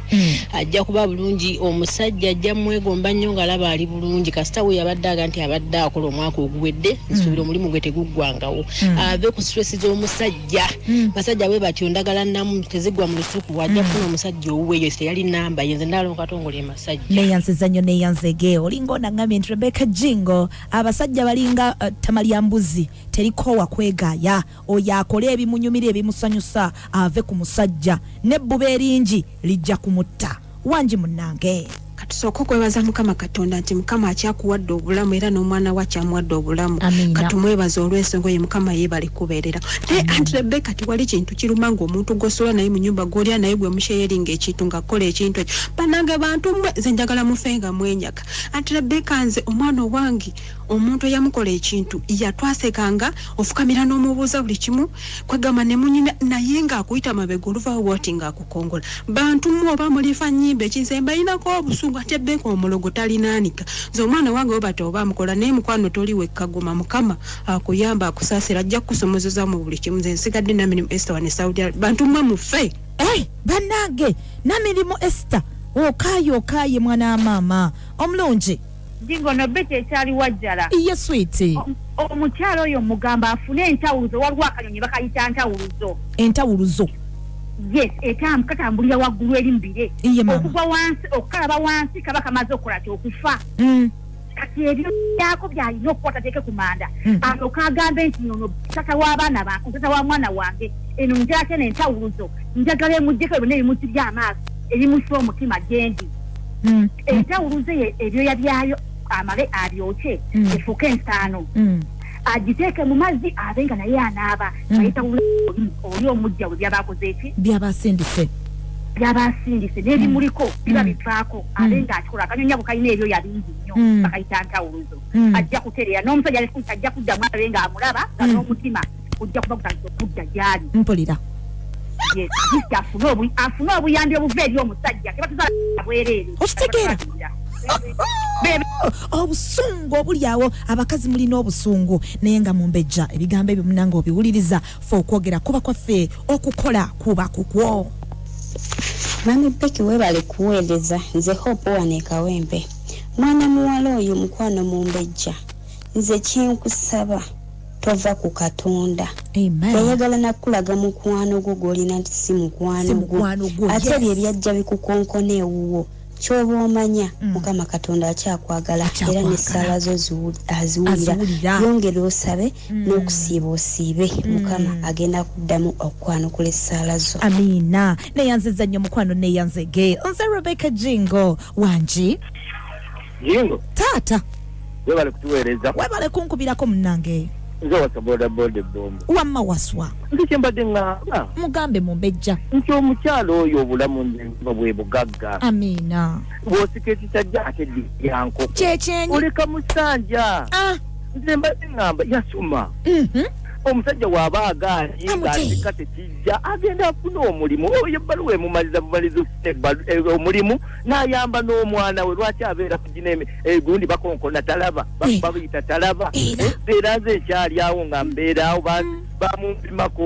ajja kuba bulungi omusajja ajja mwegomba nnyo ng'alaba ali bulungi kasita we yabadde aga nti abadde akola omwaka oguwedde nsuubira omulimu gwe teguggwangawo ave ku stress z'omusajja basajja bwe batyo ndagala nnamu tezigwa mu lusuku wajja kufuna omusajja owuweeyo teyali namba yenze ndalo nkatongole masajja neyansiza nnyo neyanzege olinga onangambye nti Rebecca Jingo abasajja balinga tamalya mbuzi terikowa kwegaaya oyo akola ebimunyumira ebimusanyusa ave ku musajja nebbuba eringi lijja kumutta Wange munnange katusooka okwebaza Mukama Katonda nti Mukama akyakuwadde obulamu era n'omwana we akyamuwadde obulamu katumwebaza olw'ensonga ye Mukama yeebale kubeerera naye anti Rebecca tiwali kintu kiruma ng'omuntu gw'osula naye mu nyumba gw'olya naye gwe musheeringa ekintu ng'akola ekintu ekyo bannange bantu mmwe nze njagala mufe nga mwenyaga anti Rebecca nze omwana owange omuntu eyamukola ekintu yatwasekanga ofukamira n'omubuuza buli kimu kwegamba ne munyina naye ng'akuyita mabega oluvaawo bwoti ng'akukongola bantu mmwe oba mulifa nnyimba ekinsemba ayinako obusungu ate Rebecca omulogo talinaanika nze omwana wange oba oba amukola naye mukwano toli wekkaguma Mukama akuyamba akusaasira ajja kukusomozeza mu buli kimu nze nsigadde Namirimu Esther wane Saudi Arabia bantu mmwe mufe bannange Namirimu Esther okaaye mwana wa maama omulungi Jingo no bete ekyali wajjala. Iye sweet. Omukyalo oyo mugamba afune entawuluzo waliwo akanyonyi bakayita ntawuluzo. Entawuluzo. Yes, katambulira waggulu erimbire. Okugwa wansi okukalaba wansi kaba kamaze okukola okufa. Kati ebyo byako byalina okukwata teeke ku manda. Okagambe nti ono tata w'abaana bange tata wa mwana wange eno njate n'entawuluzo njagala emugyeko ebyo n'ebimuti by'amaaso ebimusa omutima gendi. Entawuluzo ebyoya byayo amale abyoke efuuke ensaano agiteeke mu mazzi abenga naye anaaba ayita oli omujja we byabakoze eki byabasindise n'ebimuliko biba bivaako abenga akikola akanyonyi ako kalina ebyoya bingi nnyo bakayita ntawuluzo ajja kutereera n'omusajja ajja kuddamu abenga amulaba nga n'omutima ojja kuba gutandika okudda gyali mpulira afune obuyambi obuva eri omusajja tebatuzala bwereere okitegeera obusungu obuli awo abakazi mulina obusungu naye nga mumbejja ebigambo ebyo munanga obiwuliriza fe okwogera kuba kwaffe okukola kuba kukwo Mami Peki webale kuweereza nze Hope wane Kawempe mwana muwala oyo mukwano mumbejja nze kyenkusaba tova ku Katonda yayagala nakulaga mukwano gwo gw'olina nti si mukwano gwo ate ebyo ebyajja bikukonkona ewuwo kyoba omanya Mukama Katonda akyakwagala era n'essaala zo aziwulira yongera osabe n'okusiiba osiibe Mukama agenda kuddamu okukwanukula essaala zo amiina neyanziza nnyo mukwano neyanzege nze Rebecca Jingo Wange Jingo taata webale kutuweereza webale kunkubirako munnange nze wasa bodaboda ebombo wamma waswa nze kyembadde ngamba mugambe mumbejja nti omukyalo oyo obulamu nze bwe bugagga amiina bw'osika ekisajja ate ddyankoko kyekyenyi oleka musanja nze mbadde ngamba yasoma omusajja w'aba agaanyi ng'asika tekijja agenda afuna omulimu oyo ebbaluwa emumaliza omulimu n'ayamba n'omwana we lwaki abeera kugina egundi bakonkona talaba babiyita talaba era nze ekyalyawo nga mbeerawo bamumpimako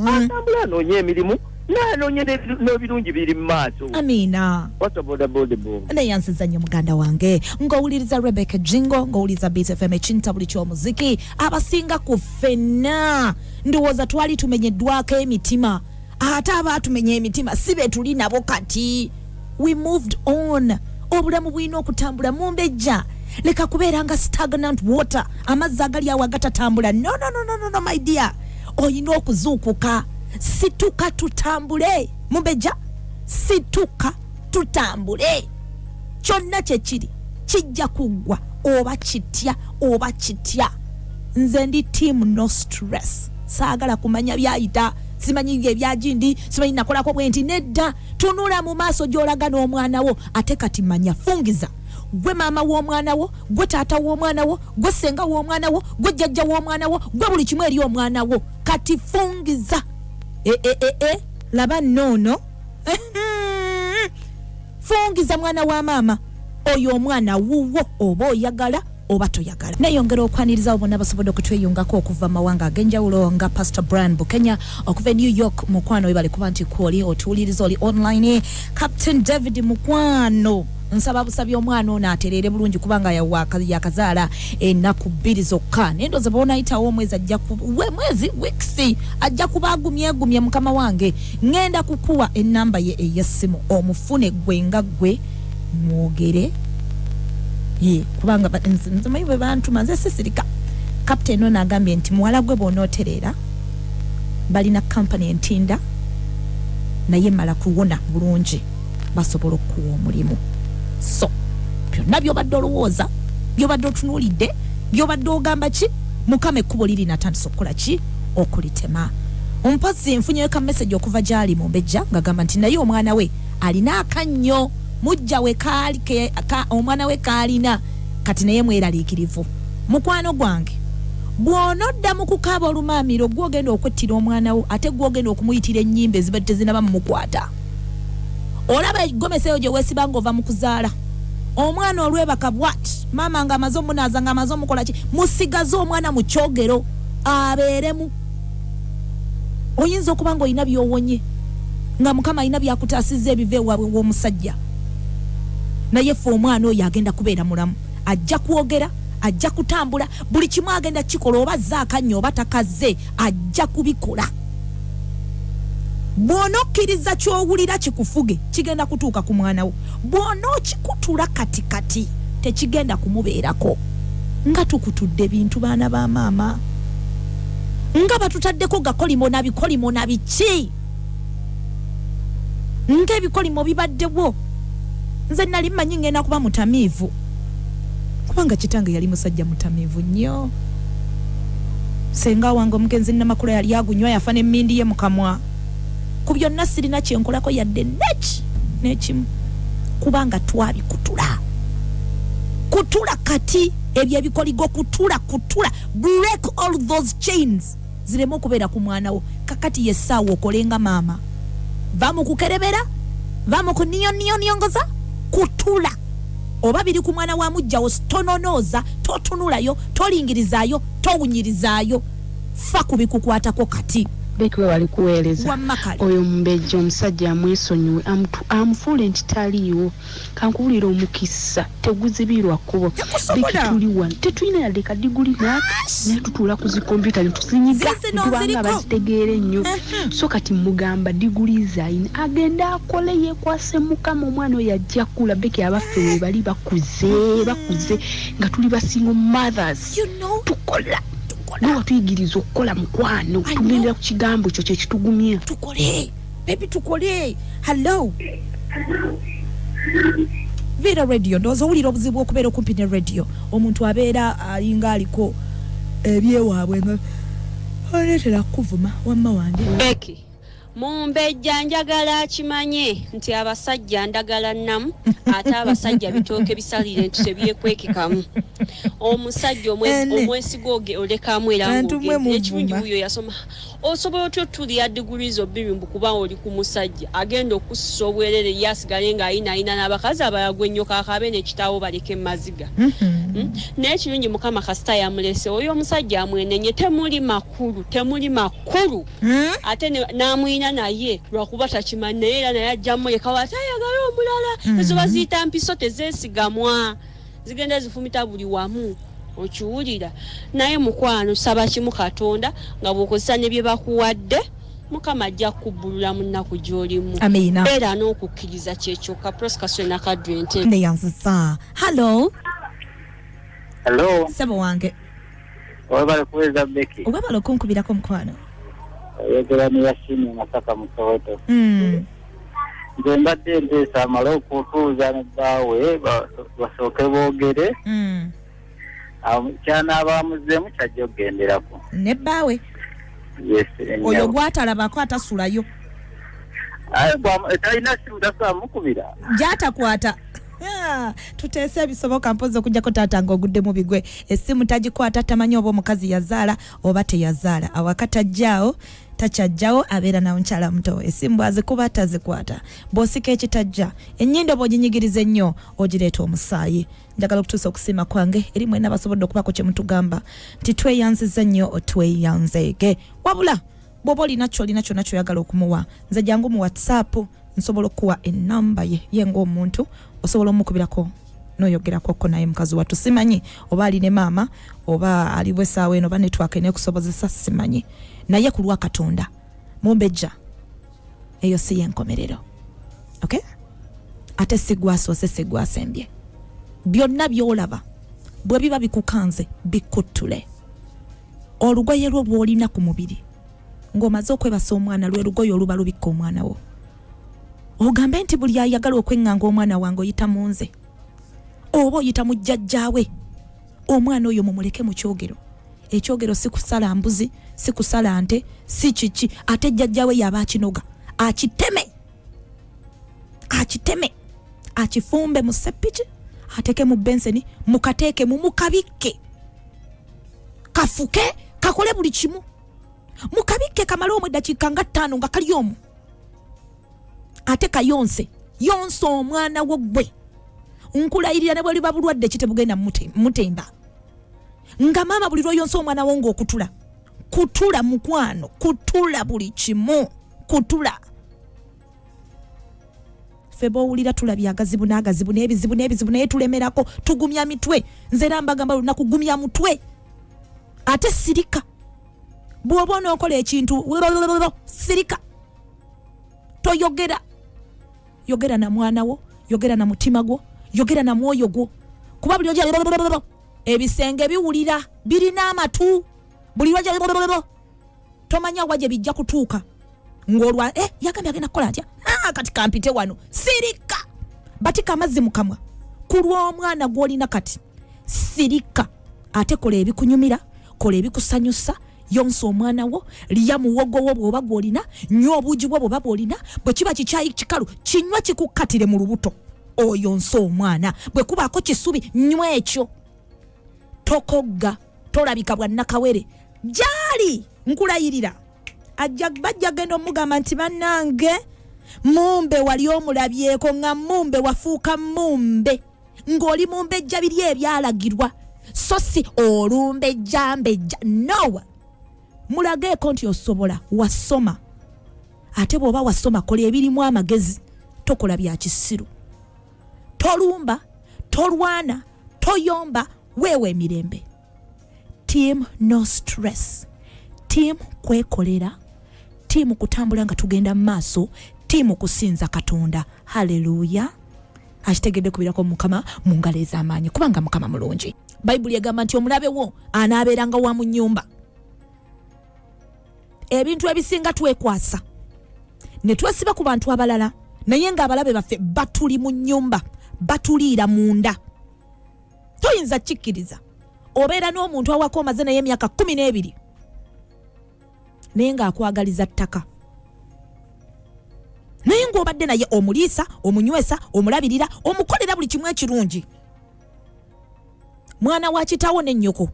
atambula anoonya emirimu n'anoonya n'ebirungi biri mu maaso amiina wasobodabodebo neyansiza nnyo muganda wange ng'owuliriza Rebecca Jingo ng'owuliriza Beat FM ekintabuli ky'omuziki abasinga ku ffenna ndowooza twali tumenyeddwako emitima ate abaatumenya emitima si be tuli nabo kati we moved on obulamu bulina okutambula mumbejja leka kubeera nga stagnant water amazzi agali awo agatatambula no my dear olina okuzuukuka situka tutambule mumbejja situka tutambule kyonna kyekiri kijja kuggwa oba kitya nze ndi team no stress saagala kumanya byayita simanyi ebyagindi simanyi nakolako bwenti nedda tunula mu maaso gy'olaga n'omwana wo ate kati manya fungiza gwe maama w'omwana wo gwe taata w'omwana wo gwe ssenga w'omwana wo gwe jjajja w'omwana wo gwe buli kimu eri omwana wo kati fungiza laba nono fungiza mwana wa maama oyo omwana wuwo oba oyagala oba toyagala. Neyongera okwaniriza bonna basobodde okutweyungako okuva mawanga ag'enjawulo nga Pastor Brian Bukenya okuva New York. Mukwano webale kuba nti kwoli otuwuliriza oli online. Captain David Mukwano nsaba busabye omwana ono aterere bulungi kubanga yakazaala ennaku 2 zokka. Nendoze bonayitawo omwezi ajja mwezi weeks ajja kubagumye mukama wange. Ngenda kukuwa enamba ye eyasimu omufune gwe nga gwe mwogere kubanga nzimanyi bwe bantu manze sisirika. Captain ono agambye nti muwala gwe bonoterera balina company entinda naye mala kuwona bulungi basobola okuwa omulimu. So byonna byobadde olowooza byobadde otunuulidde byobadde ogamba ki mukama ekkubo liri natandisa okukola ki okulitema. Omupozi nfunyeyo ka message okuva gyali mu Mbejja ng'agamba nti naye omwana we alina akannyo Mujja we kaali omwana we kaalina kati naye mweraliikirivu. Mukwano gwange bw'onodda mu kukaaba olumaamiro gw'ogenda okwettira omwana wo ate gw'ogenda okumuyitira ennyimba ezibadde tezinaba mu mukwata. Olaba egomeseyo gye weesiba ng'ova mu kuzaala omwana olwebaka bwat maama nga amaze omunaaza nga amaze omukola ki musigaze omwana mu kyogero abeeremu. Oyinza okuba ng'olina by'owonye nga mukama alina byakutaasizza ebiva ewaabwe w'omusajja naye ffe omwana oyo agenda kubeera mulamu ajja kwogera ajja kutambula buli kimu agenda kikola oba zaakannyo oba takaze ajja kubikola. Bw'onokkiriza ky'owulira kikufuge kigenda kutuuka ku mwana wo. Bw'onookikutula katikati tekigenda kumubeerako. Nga tukutudde bintu baana ba maama nga batutaddeko gakolimo na biki ng'ebikolimo bibaddewo. Nze nali mmanyi ngenda kuba mutamiivu kubanga kitange yali musajja mutamiivu nnyo. Senga wange omugenzi namakula yali agunywa yafa n'emmindi ye mukamwa. Ku byonna sirina kyenkolako yadde n'ekimu kubanga twabikutula. Kutula kati ebyo ebikoligo kutula break all those chains zireme okubeera ku mwana wo. Kakati yessaawo okolenga maama vamu kukerebera vamu kuniyoniyoniyongoza kutula oba biri ku mwana wa Mujjawo tononooza totunulayo tolingirizayo towunyirizaayo fa kubikukwatako kati. Beki we wali kuweereza oyo Mbejja omusajja amwesonyiwe amufuule nti taliiwo kankuwulira omukisa teguzibirwa kkubo. Beki tuli wano tetulina yadde kadiguli naye tutuula ku zikompyuta ne tuzinyiga kubanga bazitegeere nnyo. So kati mugamba diguli zayina agenda akole yeekwase mukama omwana oyo ajja kula. Beki abaffe we bali bakuze nga tuli basingle mothers tukola no tuyigiriza okukola mukwano tugendera ku kigambo kyo kye kitugumya. Tukole baby tukole. Hello Vera radio ndozo wulira obuzibu okubeera okumpi ne radio. Omuntu abeera alinga aliko ebyewaabwe nga oletera kuvuma wamma wange. Beki Mumbejja njagala akimanye nti abasajja ndagala nnamu ate abasajja bitooke bisalire nti tebyekwekekamu. Omusajja omwesigoge olekamu era ng'ogenda ekirungi wuyo yasoma osobola otyo tulya degrees of being kuba oli ku musajja agenda okussa obwerere yasigale ng'ayina n'abakazi abayagwa ennyoka akabe n'ekitaawo baleke maziga. Naye ekirungi mukama kasita yamulese oyo omusajja amwenenye temuli makulu ate n'amwina naye lwakuba takimanyi naye era naye ajjamu yekawata ayagala omulala. Ezo baziyita mpiso tezeesigamwa zigenda zifumita buli wamu okiwulira. Naye mukwano saba kimu Katonda nga bw'okozesa ne bye bakuwadde mukama ajja kubbulula mu nnaku gy'olimu. Beera n'okukkiriza kyekyokka. Proscasio nakadwente neyanzisa. Hello sebo wange webale kuweza Beki webale okunkubirako mukwano oyogera ne Yasini Masaka mu Soweto. Nze mbadde nteesa amala okutuuza ne bbaawe basooke boogere kyanaabaamuzeemu kyajja okugenderako ne bbaawe oyo gwatalabako atasulayo talina simu tasula mukubira gyatakwata Tuteese ebisoboka mpozi okujjako taata ng'ogudde mu bigwe. Essimu tagikwata tamanyi oba omukazi yazaala oba teyazaala. Awakatajjaawo takyajjawo abeera na mukyala muto. Essimu bw'azikuba tazikwata. Bw'osika ekitajja ennyindo bw'oginyigiriza ennyo ogireeta omusaayi. Njagala okutuusa okusiima kwange eri mwena basobodde okubako kye mutugamba nti tweyanziza nnyo tweyanzeege. Wabula bw'oba olina ky'olina kyonna ky'oyagala okumuwa nze jangu mu WhatsApp nsobola okuwa ennamba ye ng'omuntu osobola omukubirako n'oyogerakoko naye mukazi wattu simanyi oba ali ne maama oba ali bwesaawa eno oba network enekusobozesa simanyi naye ku lwa Katonda Mumbejja eyo si yenkomerero. Okay? Ate sigwasoose sigwasembye byonna by'olaba bwe biba bikukanze bikuttule. Olugoye lwo bw'olina ku mubiri ng'omaze okwebasa omwana lwe lugoye oluba lubikka omwana wo. Ogambe nti buli ayagala okweŋŋanga omwana wange oyita mu nze oba oyita mu jjajjaawe. Omwana oyo mumuleke mu kyogero. Ekyogero si kusala mbuzi, si kusala nte, si kiki. Ate jjajjaawe yaba akinoga. Akiteme. Akifumbe mu seppiki, ateke mu benseni, mukateeke mu mukabikke. Kafuke, kakole buli kimu. Mukabikke kamale omweddakiika nga 5 nga kali omu. Ate kayonse omwana wo gwe. Nkulayirira ne bwe liba bulwadde kitebugenda mutemba. Nga maama buli lw'oyonsa omwana wo ng'okutula. Kutula mukwano, kutula buli kimu, kutula. Ffe b'owulira tulabye agazibu n'ebizibu naye tulemerako tugumya mitwe. Nze era mbagamba lunaku gumya mutwe. Ate sirika. Bw'oba onookola ekintu sirika. Toyogera. Yogera na mwana wo, yogera na mutima gwo, yogera na mwoyo gwo. Kuba buli ojja ebisenge biwulira birina amatu. Buli wajja tomanya waje bijja kutuuka. Ng'olwa yagambye agenda kukola atya? Kati kampite wano. Sirika. Batika amazzi mu kamwa. Ku lw'omwana gw'olina kati. Sirika. Ate kola ebikunyumira, kola ebikusanyusa. Yonsa omwana wo, liya muwogo wo bw'oba gw'olina, nywa obuugi bwo bw'oba bw'olina, bwe kiba kikyayi kikalu, kinywa kikukkatire mu lubuto. Oyonsa omwana. Bwe kubaako kisubi, nywa ekyo. Tokogga, tolabika bwa nakawere. Gyali nkulayirira. Bajja genda omugamba nti bannange, Mumbe wali omulabyeko nga Mumbe wafuuka Mumbe. Ng'oli Mumbejja biri ebyalagirwa. So si Olumbejja Mbejja. No. Mulageeko nti osobola wasoma. Ate bw'oba wasoma kola ebirimu amagezi. Tokola bya kisiru. Tolumba, tolwana, toyomba, wewe Mirembe. Team no stress. Team kwekolera. Team kutambula nga tugenda maaso. Team kusinza Katonda. Hallelujah. Akitegedde kubirako Mukama mu ngalo ez'amaanyi kubanga Mukama mulungi. Bayibuli egamba nti omulabe wo anaabeeranga wa mu nnyumba. Ebintu ebisinga twekwasa ne twesiba ku bantu abalala naye ng'abalabe baffe batuli mu nnyumba, batuliira munda. Toyinza kikkiriza obeera n'omuntu awako omaze naye emyaka 12 naye ng'akwagaliza ttaka. Naye ng'obadde naye omuliisa, omunywesa, omulabirira, omukolera buli kimu ekirungi. Mwana wa kitaawo ne nnyoko.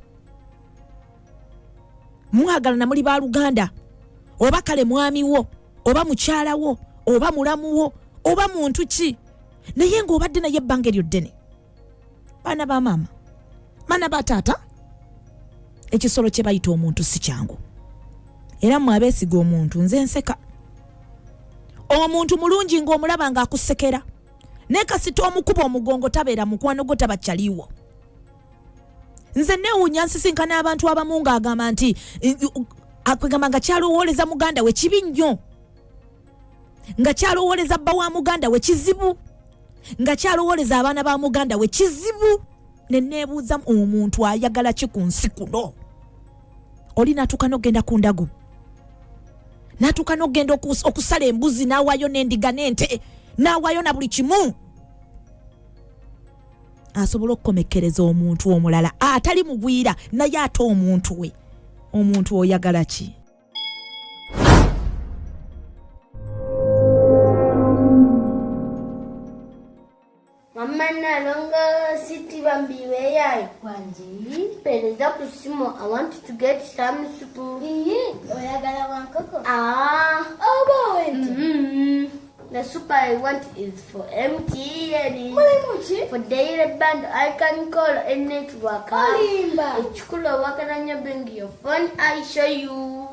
Mwagalana muli baaluganda. Oba kale mwami wo, oba mukyala wo, oba mulamu wo, oba muntu ki. Naye ng'obadde naye ebbanga eryo ddene. Baana ba maama, baana ba taata, ekisolo kye bayita omuntu si kyangu. Era mmwe abeesiga omuntu nze nseka. Omuntu mulungi ng'omulaba ng'akusekera. Naye kasita omukuba omugongo tabeera mukwano gwo taba kyaliwo. Nze neewuunya nsisinkana abantu abamu ng'agamba nti akwegamba nga kyalowooleza muganda we kibi nnyo. Nga kyalowooleza bba wa muganda we kizibu. Nga kyalowooleza abaana ba muganda we kizibu. Ne neebuuza omuntu ayagala ki ku nsi kuno. Oli n'atuuka n'ogenda ku ndago. N'atuuka n'ogenda okusala embuzi n'awaayo n'endiga n'ente. N'awaayo na buli kimu. Asobola okukomekkereza omuntu omulala atali mugwira naye ate omuntu we. Omuntu oyagala ki? Mama nalonga city bambiwe yayi kwanji. Pereza kusimo, I want to get some soup. Oyagala wankoko. Oba wenti. The soup I want is for MTN. For daily band, I can call a network. Chikulo wakananya bring your phone, I show you.